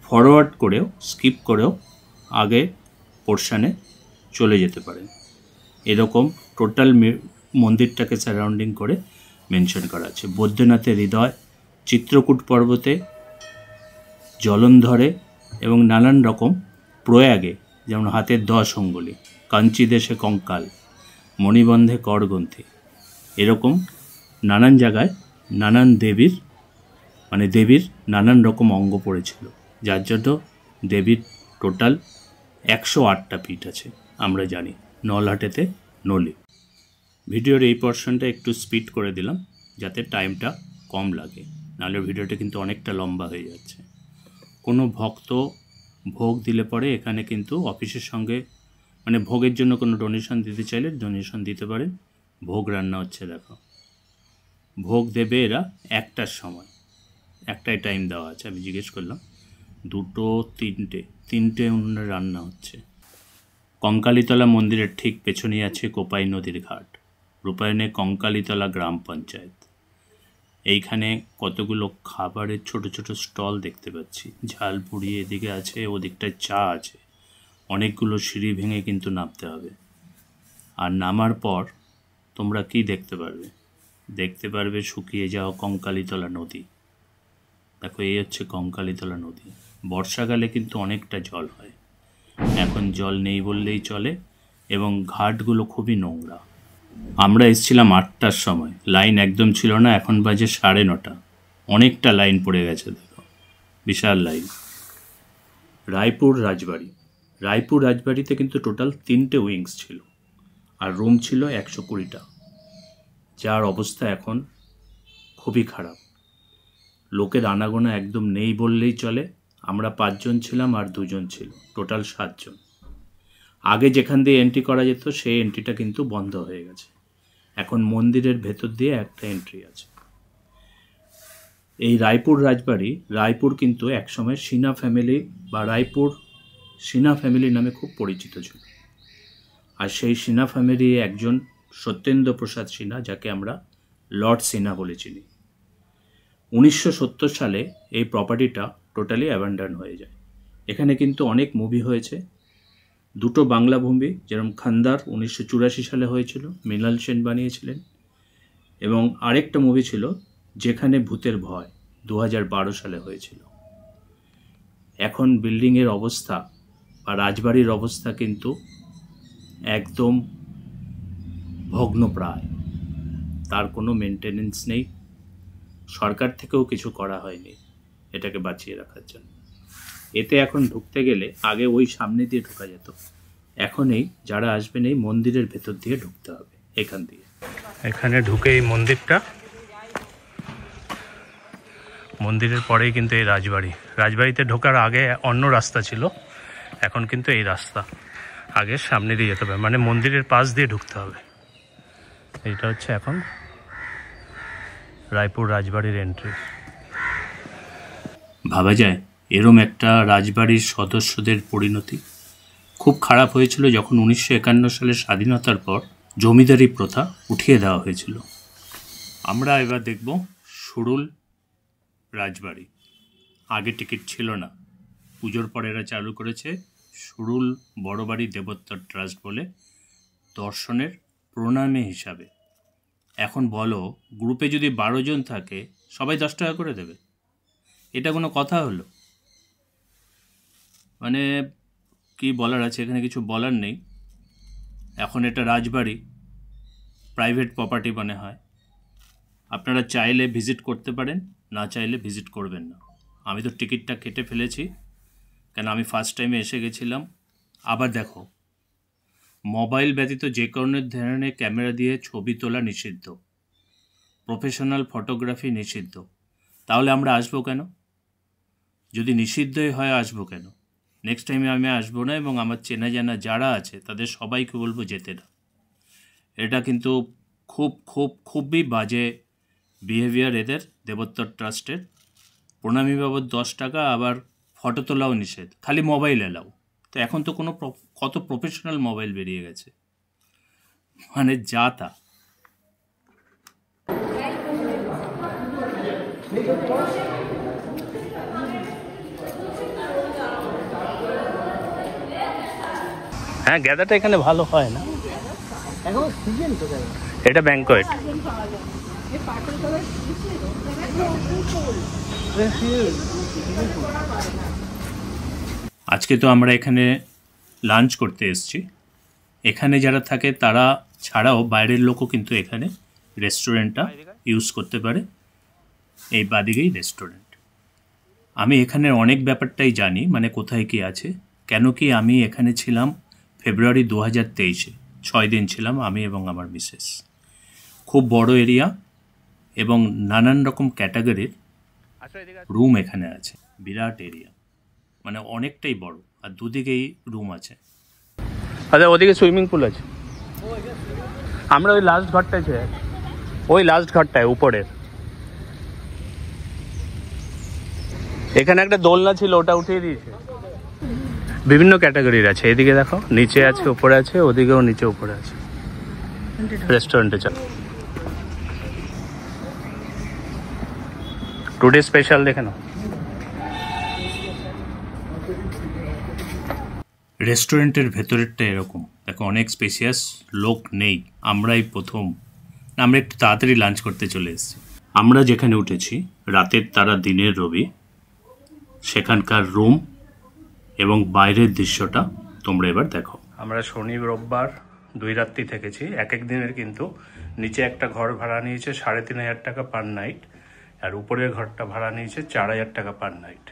ফরওয়ার্ড করেও স্কিপ করেও আগে পোর্শানে চলে যেতে পারেন। এরকম টোটাল মন্দিরটাকে সারাউন্ডিং করে মেনশন করা আছে। বৈদ্যনাথের হৃদয়, চিত্রকূট পর্বতে, জলন্ধরে এবং নানান রকম, প্রয়াগে যেমন হাতের 10 অঙ্গুলি, কাঞ্চি দেশে কঙ্কাল, মণিবন্ধে করগ্রন্থি, এরকম নানান জায়গায় নানান দেবীর দেবীর নানান রকম অঙ্গ পড়েছিল, যার জন্য দেবীর টোটাল 108টা পীঠ আছে। আমরা জানি নলহাটেতে নলি। ভিডিওর এই পোর্শনটা একটু স্পিড করে দিলাম যাতে টাইমটা কম লাগে, নাহলে ভিডিওটা কিন্তু অনেকটা লম্বা হয়ে যাচ্ছে। কোনো ভক্ত ভোগ দিলে পরে এখানে কিন্তু অফিসের সঙ্গে ভোগের জন্য কোনো ডোনেশন দিতে চাইলে ডোনেশন দিতে পারেন। ভোগ রান্না হচ্ছে, দেখো ভোগ দেবে এরা 1টার সময়, 1টায় টাইম দেওয়া আছে। আমি জিজ্ঞেস করলাম, 2, 3টে উনুনে রান্না হচ্ছে। কঙ্কালীতলা মন্দিরের ঠিক পেছনেই আছে কোপাই নদীর ঘাট, রূপায়ণে কঙ্কালীতলা গ্রাম পঞ্চায়েত। এইখানে কতগুলো খাবারের ছোট ছোট স্টল দেখতে পাচ্ছি। ঝালপুরি এদিকে আছে, ওদিকটায় চা আছে। অনেকগুলো সিঁড়ি ভেঙে কিন্তু নামতে হবে। আর নামার পর তোমরা কি দেখতে পারবে? দেখতে পারবে শুকিয়ে যাওয়া কঙ্কালীতলা নদী। দেখো, এই হচ্ছে কঙ্কালীতলা নদী। বর্ষাকালে কিন্তু অনেকটা জল হয়, এখন জল নেই বললেই চলে, এবং ঘাটগুলো খুবই নোংরা। আমরা এসেছিলাম 8টার সময়, লাইন একদম ছিল না, এখন বাজে 9:30। অনেকটা লাইন পড়ে গেছে, দেখো বিশাল লাইন। রায়পুর রাজবাড়ি। রায়পুর রাজবাড়িতে কিন্তু টোটাল 3টে উইংস ছিল, আর রুম ছিল 120টা, যার অবস্থা এখন খুবই খারাপ। লোকের আনাগোনা একদম নেই বললেই চলে। আমরা 5 জন ছিলাম আর 2 জন ছিল, টোটাল 7 জন। আগে যেখান দিয়ে এন্ট্রি করা যেত সেই এন্ট্রিটা কিন্তু বন্ধ হয়ে গেছে। এখন মন্দিরের ভেতর দিয়ে একটা এন্ট্রি আছে। এই রায়পুর রাজবাড়ি, রায়পুর কিন্তু একসময় সিনহা ফ্যামিলি বা রায়পুর সিনহা ফ্যামিলি নামে খুব পরিচিত ছিল। আর সেই সিনহা ফ্যামিলি একজন সত্যেন্দ্র প্রসাদ সিনহা, যাকে আমরা লর্ড সিনহা বলে চিনি। 1970 সালে এই প্রপার্টিটা টোটালি অ্যাবান্ডন হয়ে যায়। এখানে কিন্তু অনেক মুভি হয়েছে। 2টো বাংলা মুভি, যেরকম খান্দার 1984 সালে হয়েছিল, মৃণাল সেন বানিয়েছিলেন, এবং আরেকটা মুভি ছিল যেখানে ভূতের ভয়, 2012 সালে হয়েছিল। এখন বিল্ডিংয়ের অবস্থা বা রাজবাড়ির অবস্থা কিন্তু একদম ভগ্নপ্রায়। তার কোনো মেনটেনেন্স নেই, সরকার থেকেও কিছু করা হয়নি এটাকে বাঁচিয়ে রাখার জন্য। এতে এখন ঢুকতে গেলে আগে ওই সামনে দিয়ে ঢোকা যেত, এখন এই যারা আসবেন এই মন্দিরের ভেতর দিয়ে ঢুকতে হবে, এখান দিয়ে। এখানে ঢুকে এই মন্দিরটা, মন্দিরের পরেই কিন্তু এই রাজবাড়ি। রাজবাড়িতে ঢোকার আগে অন্য রাস্তা ছিল, এখন কিন্তু এই রাস্তা। আগে সামনে দিয়ে যেতে হবে, মানে মন্দিরের পাশ দিয়ে ঢুকতে হবে। এইটা হচ্ছে এখন রায়পুর রাজবাড়ির এন্ট্রি। ভাবা যায় এরম একটা রাজবাড়ির সদস্যদের পরিণতি খুব খারাপ হয়েছিল যখন 1951 সালের স্বাধীনতার পর জমিদারি প্রথা উঠিয়ে দেওয়া হয়েছিল। আমরা এবার দেখব সুরুল রাজবাড়ি। আগে টিকিট ছিল না, পুজোর পর এরা চালু করেছে সুরুল বড়বাড়ি দেবোত্তর ট্রাস্ট বলে, দর্শনের প্রণামী হিসাবে। এখন বলো, গ্রুপে যদি 12 জন থাকে সবাই 10 টাকা করে দেবে? এটা কোনো কথা হলো? মানে কি বলার আছে, এখানে কিছু বলার নেই। এখন এটা রাজবাড়ি, প্রাইভেট প্রপার্টি মনে হয়। আপনারা চাইলে ভিজিট করতে পারেন, না চাইলে ভিজিট করবেন না। আমি তো টিকিটটা কেটে ফেলেছি, কেন আমি ফার্স্ট টাইমে এসে গেছিলাম। আবার দেখো, মোবাইল ব্যতীত যে কোনো ধরনের ক্যামেরা দিয়ে ছবি তোলা নিষিদ্ধ, প্রফেশনাল ফটোগ্রাফি নিষিদ্ধ। তাহলে আমরা আসবো কেন? যদি নিষিদ্ধই হয় আসবো কেন? নেক্সট টাইমে আমি আসবো না, এবং আমার চেনা জানা যারা আছে তাদের সবাইকে বলবো যেতে না। এটা কিন্তু খুবই বাজে বিহেভিয়ার এদের, দেবোত্তর ট্রাস্টের। প্রণামী বাবদ 10 টাকা, আবার ফটো তোলাও নিষেধ, খালি মোবাইল এলাও। তো এখন তো কত প্রফেশনাল মোবাইল বেরিয়ে গেছে, মানে যা তা। হ্যাঁ, গ্যাদারটা এখানে ভালো হয় না, এটা ব্যাংকোয়েট। আজকে তো আমরা এখানে লাঞ্চ করতে এসেছি। এখানে যারা থাকে তারা ছাড়াও বাইরের লোকও কিন্তু এখানে রেস্টুরেন্টটা ইউজ করতে পারে। এই বাদিকেই রেস্টুরেন্ট। আমি এখানের অনেক ব্যাপারটাই জানি, মানে কোথায় কি আছে। কেন কি আমি এখানে ছিলাম ফেব্রুয়ারি 2023-এ, 6 দিন ছিলাম আমি এবং আমার মিসেস। খুব বড় এরিয়া এবং নানান রকম ক্যাটাগরির রুম এখানে আছে। বিরাট এরিয়া, মানে অনেকটাই বড়, আর দুদিকেই রুম আছে। আচ্ছা, ওদিকে সুইমিং পুল আছে। আমরা ওই লাস্ট ঘরটায় ছিল, ওই লাস্ট ঘরটায় উপরের। এখানে একটা দোলনা ছিল, ওটা উঠিয়ে দিয়েছে। বিভিন্ন ক্যাটাগরির আছে, এদিকে দেখো নিচে আছে, উপরে আছে, ওদিকেও নিচে উপরে আছে। রেস্টুরেন্টে চলো। টুডে স্পেশাল দেখে নাও। রেস্টুরেন্টের ভেতরেরটা এরকম দেখো, অনেক স্পেসিয়াস, লোক নেই, আমরাই প্রথম। আমরা একটু তাড়াতাড়ি লাঞ্চ করতে চলে এসেছি। আমরা যেখানে উঠেছি রাতের তারা দিনের রবি, সেখানকার রুম এবং বাইরের দৃশ্যটা তোমরা এবার দেখো। আমরা শনি রোববার 2 রাত্রি থেকেছি। এক এক দিনের কিন্তু নিচে একটা ঘর ভাড়া নিয়েছে 3,500 টাকা পার নাইট, আর উপরের ঘরটা ভাড়া নিয়েছে 4,000 টাকা পার নাইট।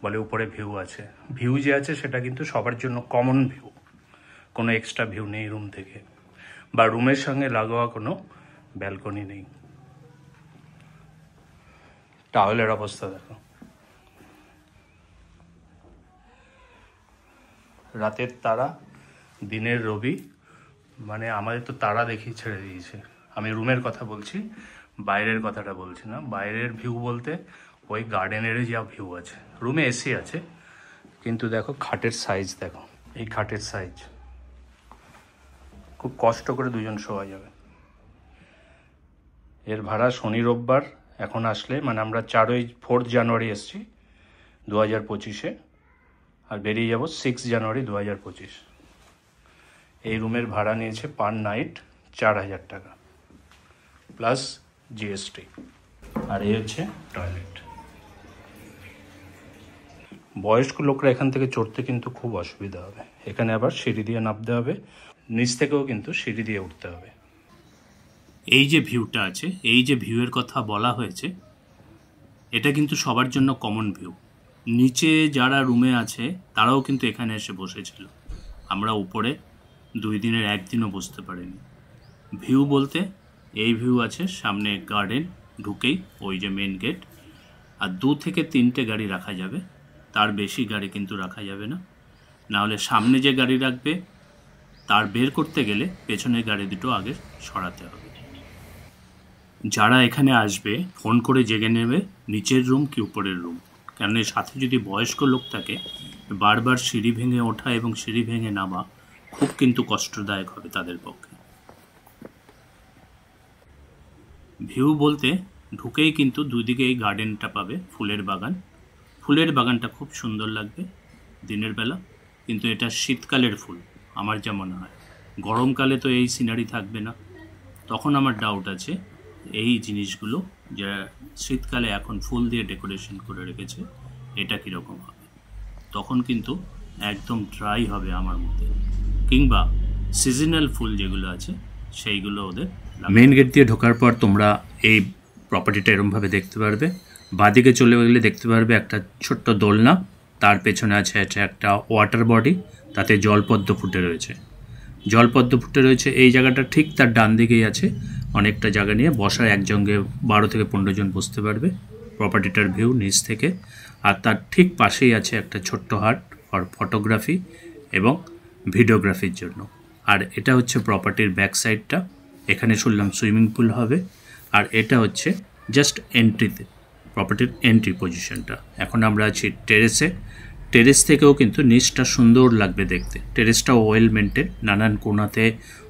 বলে উপরে ভিউ আছে। ভিউ যে আছে সেটা কিন্তু সবার জন্য কমন ভিউ, কোনো এক্সট্রা ভিউ নেই রুম থেকে, বা রুমের সঙ্গে লাগোয়া কোনো ব্যালকনি নেই। টাওয়েলের অবস্থা দেখো। রাতের তারা দিনের রবি, মানে আমাদের তো তারা দেখেই ছেড়ে দিয়েছে। আমি রুমের কথা বলছি, বাইরের কথাটা বলছি না। বাইরের ভিউ বলতে ওই গার্ডেনের যা ভিউ আছে। রুমে এসি আছে, কিন্তু দেখো খাটের সাইজ দেখো, এই খাটের সাইজ খুব কষ্ট করে 2 জন শোয়া যাবে। এর ভাড়া শনি রোববার এখন আসলে, মানে আমরা 4 জানুয়ারি এসছি 2025-এ, আর বেরিয়ে যাব 6 জানুয়ারি 2025। এই রুমের ভাড়া নিয়েছে পার নাইট 4,000 টাকা প্লাস জিএসটি। আর এই হচ্ছে টয়লেট। বয়স্ক লোকরা এখান থেকে চড়তে কিন্তু খুব অসুবিধা হবে। এখানে আবার সিঁড়ি দিয়ে নামতে হবে, নিচ থেকেও কিন্তু সিঁড়ি দিয়ে উঠতে হবে। এই যে ভিউটা আছে, এই যে ভিউয়ের কথা বলা হয়েছে, এটা কিন্তু সবার জন্য কমন ভিউ। নিচে যারা রুমে আছে তারাও কিন্তু এখানে এসে বসেছিল। আমরা উপরে 2 দিনের 1 দিনও বসতে পারিনি। ভিউ বলতে এই ভিউ আছে, সামনে গার্ডেন, ঢুকেই ওই যে মেন গেট, আর 2 থেকে 3টে গাড়ি রাখা যাবে, তার বেশি গাড়ি কিন্তু রাখা যাবে না। নাহলে সামনে যে গাড়ি রাখবে তার বের করতে গেলে পেছনের গাড়ি দুটো আগে সরাতে হবে। যারা এখানে আসবে ফোন করে জেগে নেবে নিচের রুম কি উপরের রুম, কারণ এর সাথে যদি বয়স্ক লোক থাকে বারবার সিঁড়ি ভেঙে ওঠা এবং সিঁড়ি ভেঙে নামা খুব কিন্তু কষ্টদায়ক হবে তাদের পক্ষে। ভিউ বলতে ঢুকেই কিন্তু দুদিকে এই গার্ডেনটা পাবে, ফুলের বাগান। ফুলের বাগানটা খুব সুন্দর লাগবে দিনের বেলা, কিন্তু এটা শীতকালের ফুল আমার যা মনে হয়। গরমকালে তো এই সিনারি থাকবে না। তখন আমার ডাউট আছে এই জিনিসগুলো যা শীতকালে এখন ফুল দিয়ে ডেকোরেশন করে রেখেছে এটা কীরকম হবে। তখন কিন্তু একদম ড্রাই হবে আমার মতে, কিংবা সিজনাল ফুল যেগুলো আছে সেইগুলো ওদের। মেন গেট দিয়ে ঢোকার পর তোমরা এই প্রপার্টিটা এরমভাবে দেখতে পারবে। বাঁদিকে চলে গেলে দেখতে পারবে একটা ছোট্ট দোলনা, তার পেছনে আছে একটা ওয়াটার বডি, তাতে জলপদ্ম ফুটে রয়েছে। জলপদ্ম ফুটে রয়েছে এই জায়গাটা ঠিক তার ডান দিকেই আছে অনেকটা জায়গা নিয়ে বসার, একসঙ্গে 12 থেকে 15 জন বসতে পারবে। প্রপার্টিটার ভিউ নিচ থেকে, আর তার ঠিক পাশেই আছে একটা ছোট্ট হাট ফর ফটোগ্রাফি এবং ভিডিওগ্রাফির জন্য। আর এটা হচ্ছে প্রপার্টির ব্যাক সাইডটা। এখানে শুনলাম সুইমিং পুল হবে, আর এটা হচ্ছে জাস্ট এন্ট্রিতে, প্রপার্টির এন্ট্রি পজিশনটা। এখন আমরা আছি টেরেসে। টেরেস থেকেও কিন্তু নিচটা সুন্দর লাগবে দেখতে। টেরেসটাও ওয়েল মেনটেন, নানান কোণাতে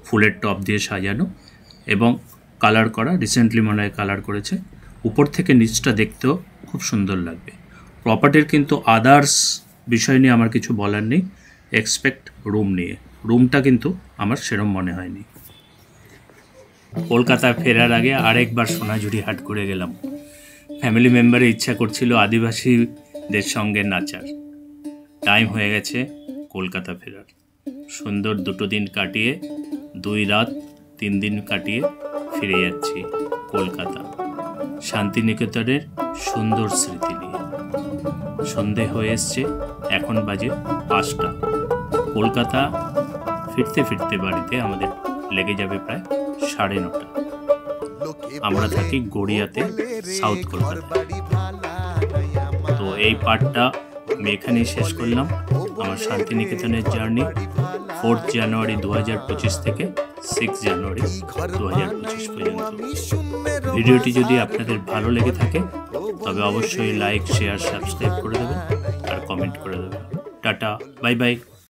ফুলের টব দিয়ে সাজানো এবং কালার করা, রিসেন্টলি মনে হয় কালার করেছে। উপর থেকে নিচটা দেখতেও খুব সুন্দর লাগবে। প্রপার্টির কিন্তু আদার্স বিষয় নিয়ে আমার কিছু বলার নেই, এক্সপেক্ট রুম নিয়ে। রুমটা কিন্তু আমার সেরম মনে হয়নি। কলকাতায় ফেরার আগে আরেকবার সোনাঝুরি হাট করে গেলাম। ফ্যামিলি মেম্বারের ইচ্ছা করছিল আদিবাসীদের সঙ্গে নাচার। টাইম হয়ে গেছে কলকাতা ফেরার। সুন্দর 2 দিন কাটিয়ে, 2 রাত 3 দিন কাটিয়ে ফিরে যাচ্ছি কলকাতা, শান্তিনিকেতনের সুন্দর স্মৃতি নিয়ে। সন্ধে হয়ে এসছে, এখন বাজে 5টা। কলকাতা ফিরতে ফিরতে বাড়িতে আমাদের লেগে যাবে প্রায় 9:30। আমরা থাকি গড়িয়াতে, সাউথ কলকাতা। তো এই পার্টটা আমি এখানেই শেষ করলাম। আমার শান্তিনিকেতনের জার্নি 4 জানুয়ারি 2025 থেকে 6 জানুয়ারি 2025 পর্যন্ত। ভিডিওটি যদি আপনাদের ভালো লেগে থাকে তবে অবশ্যই লাইক, শেয়ার, সাবস্ক্রাইব করে দেবেন আর কমেন্ট করে দেবেন। Tata, bye bye.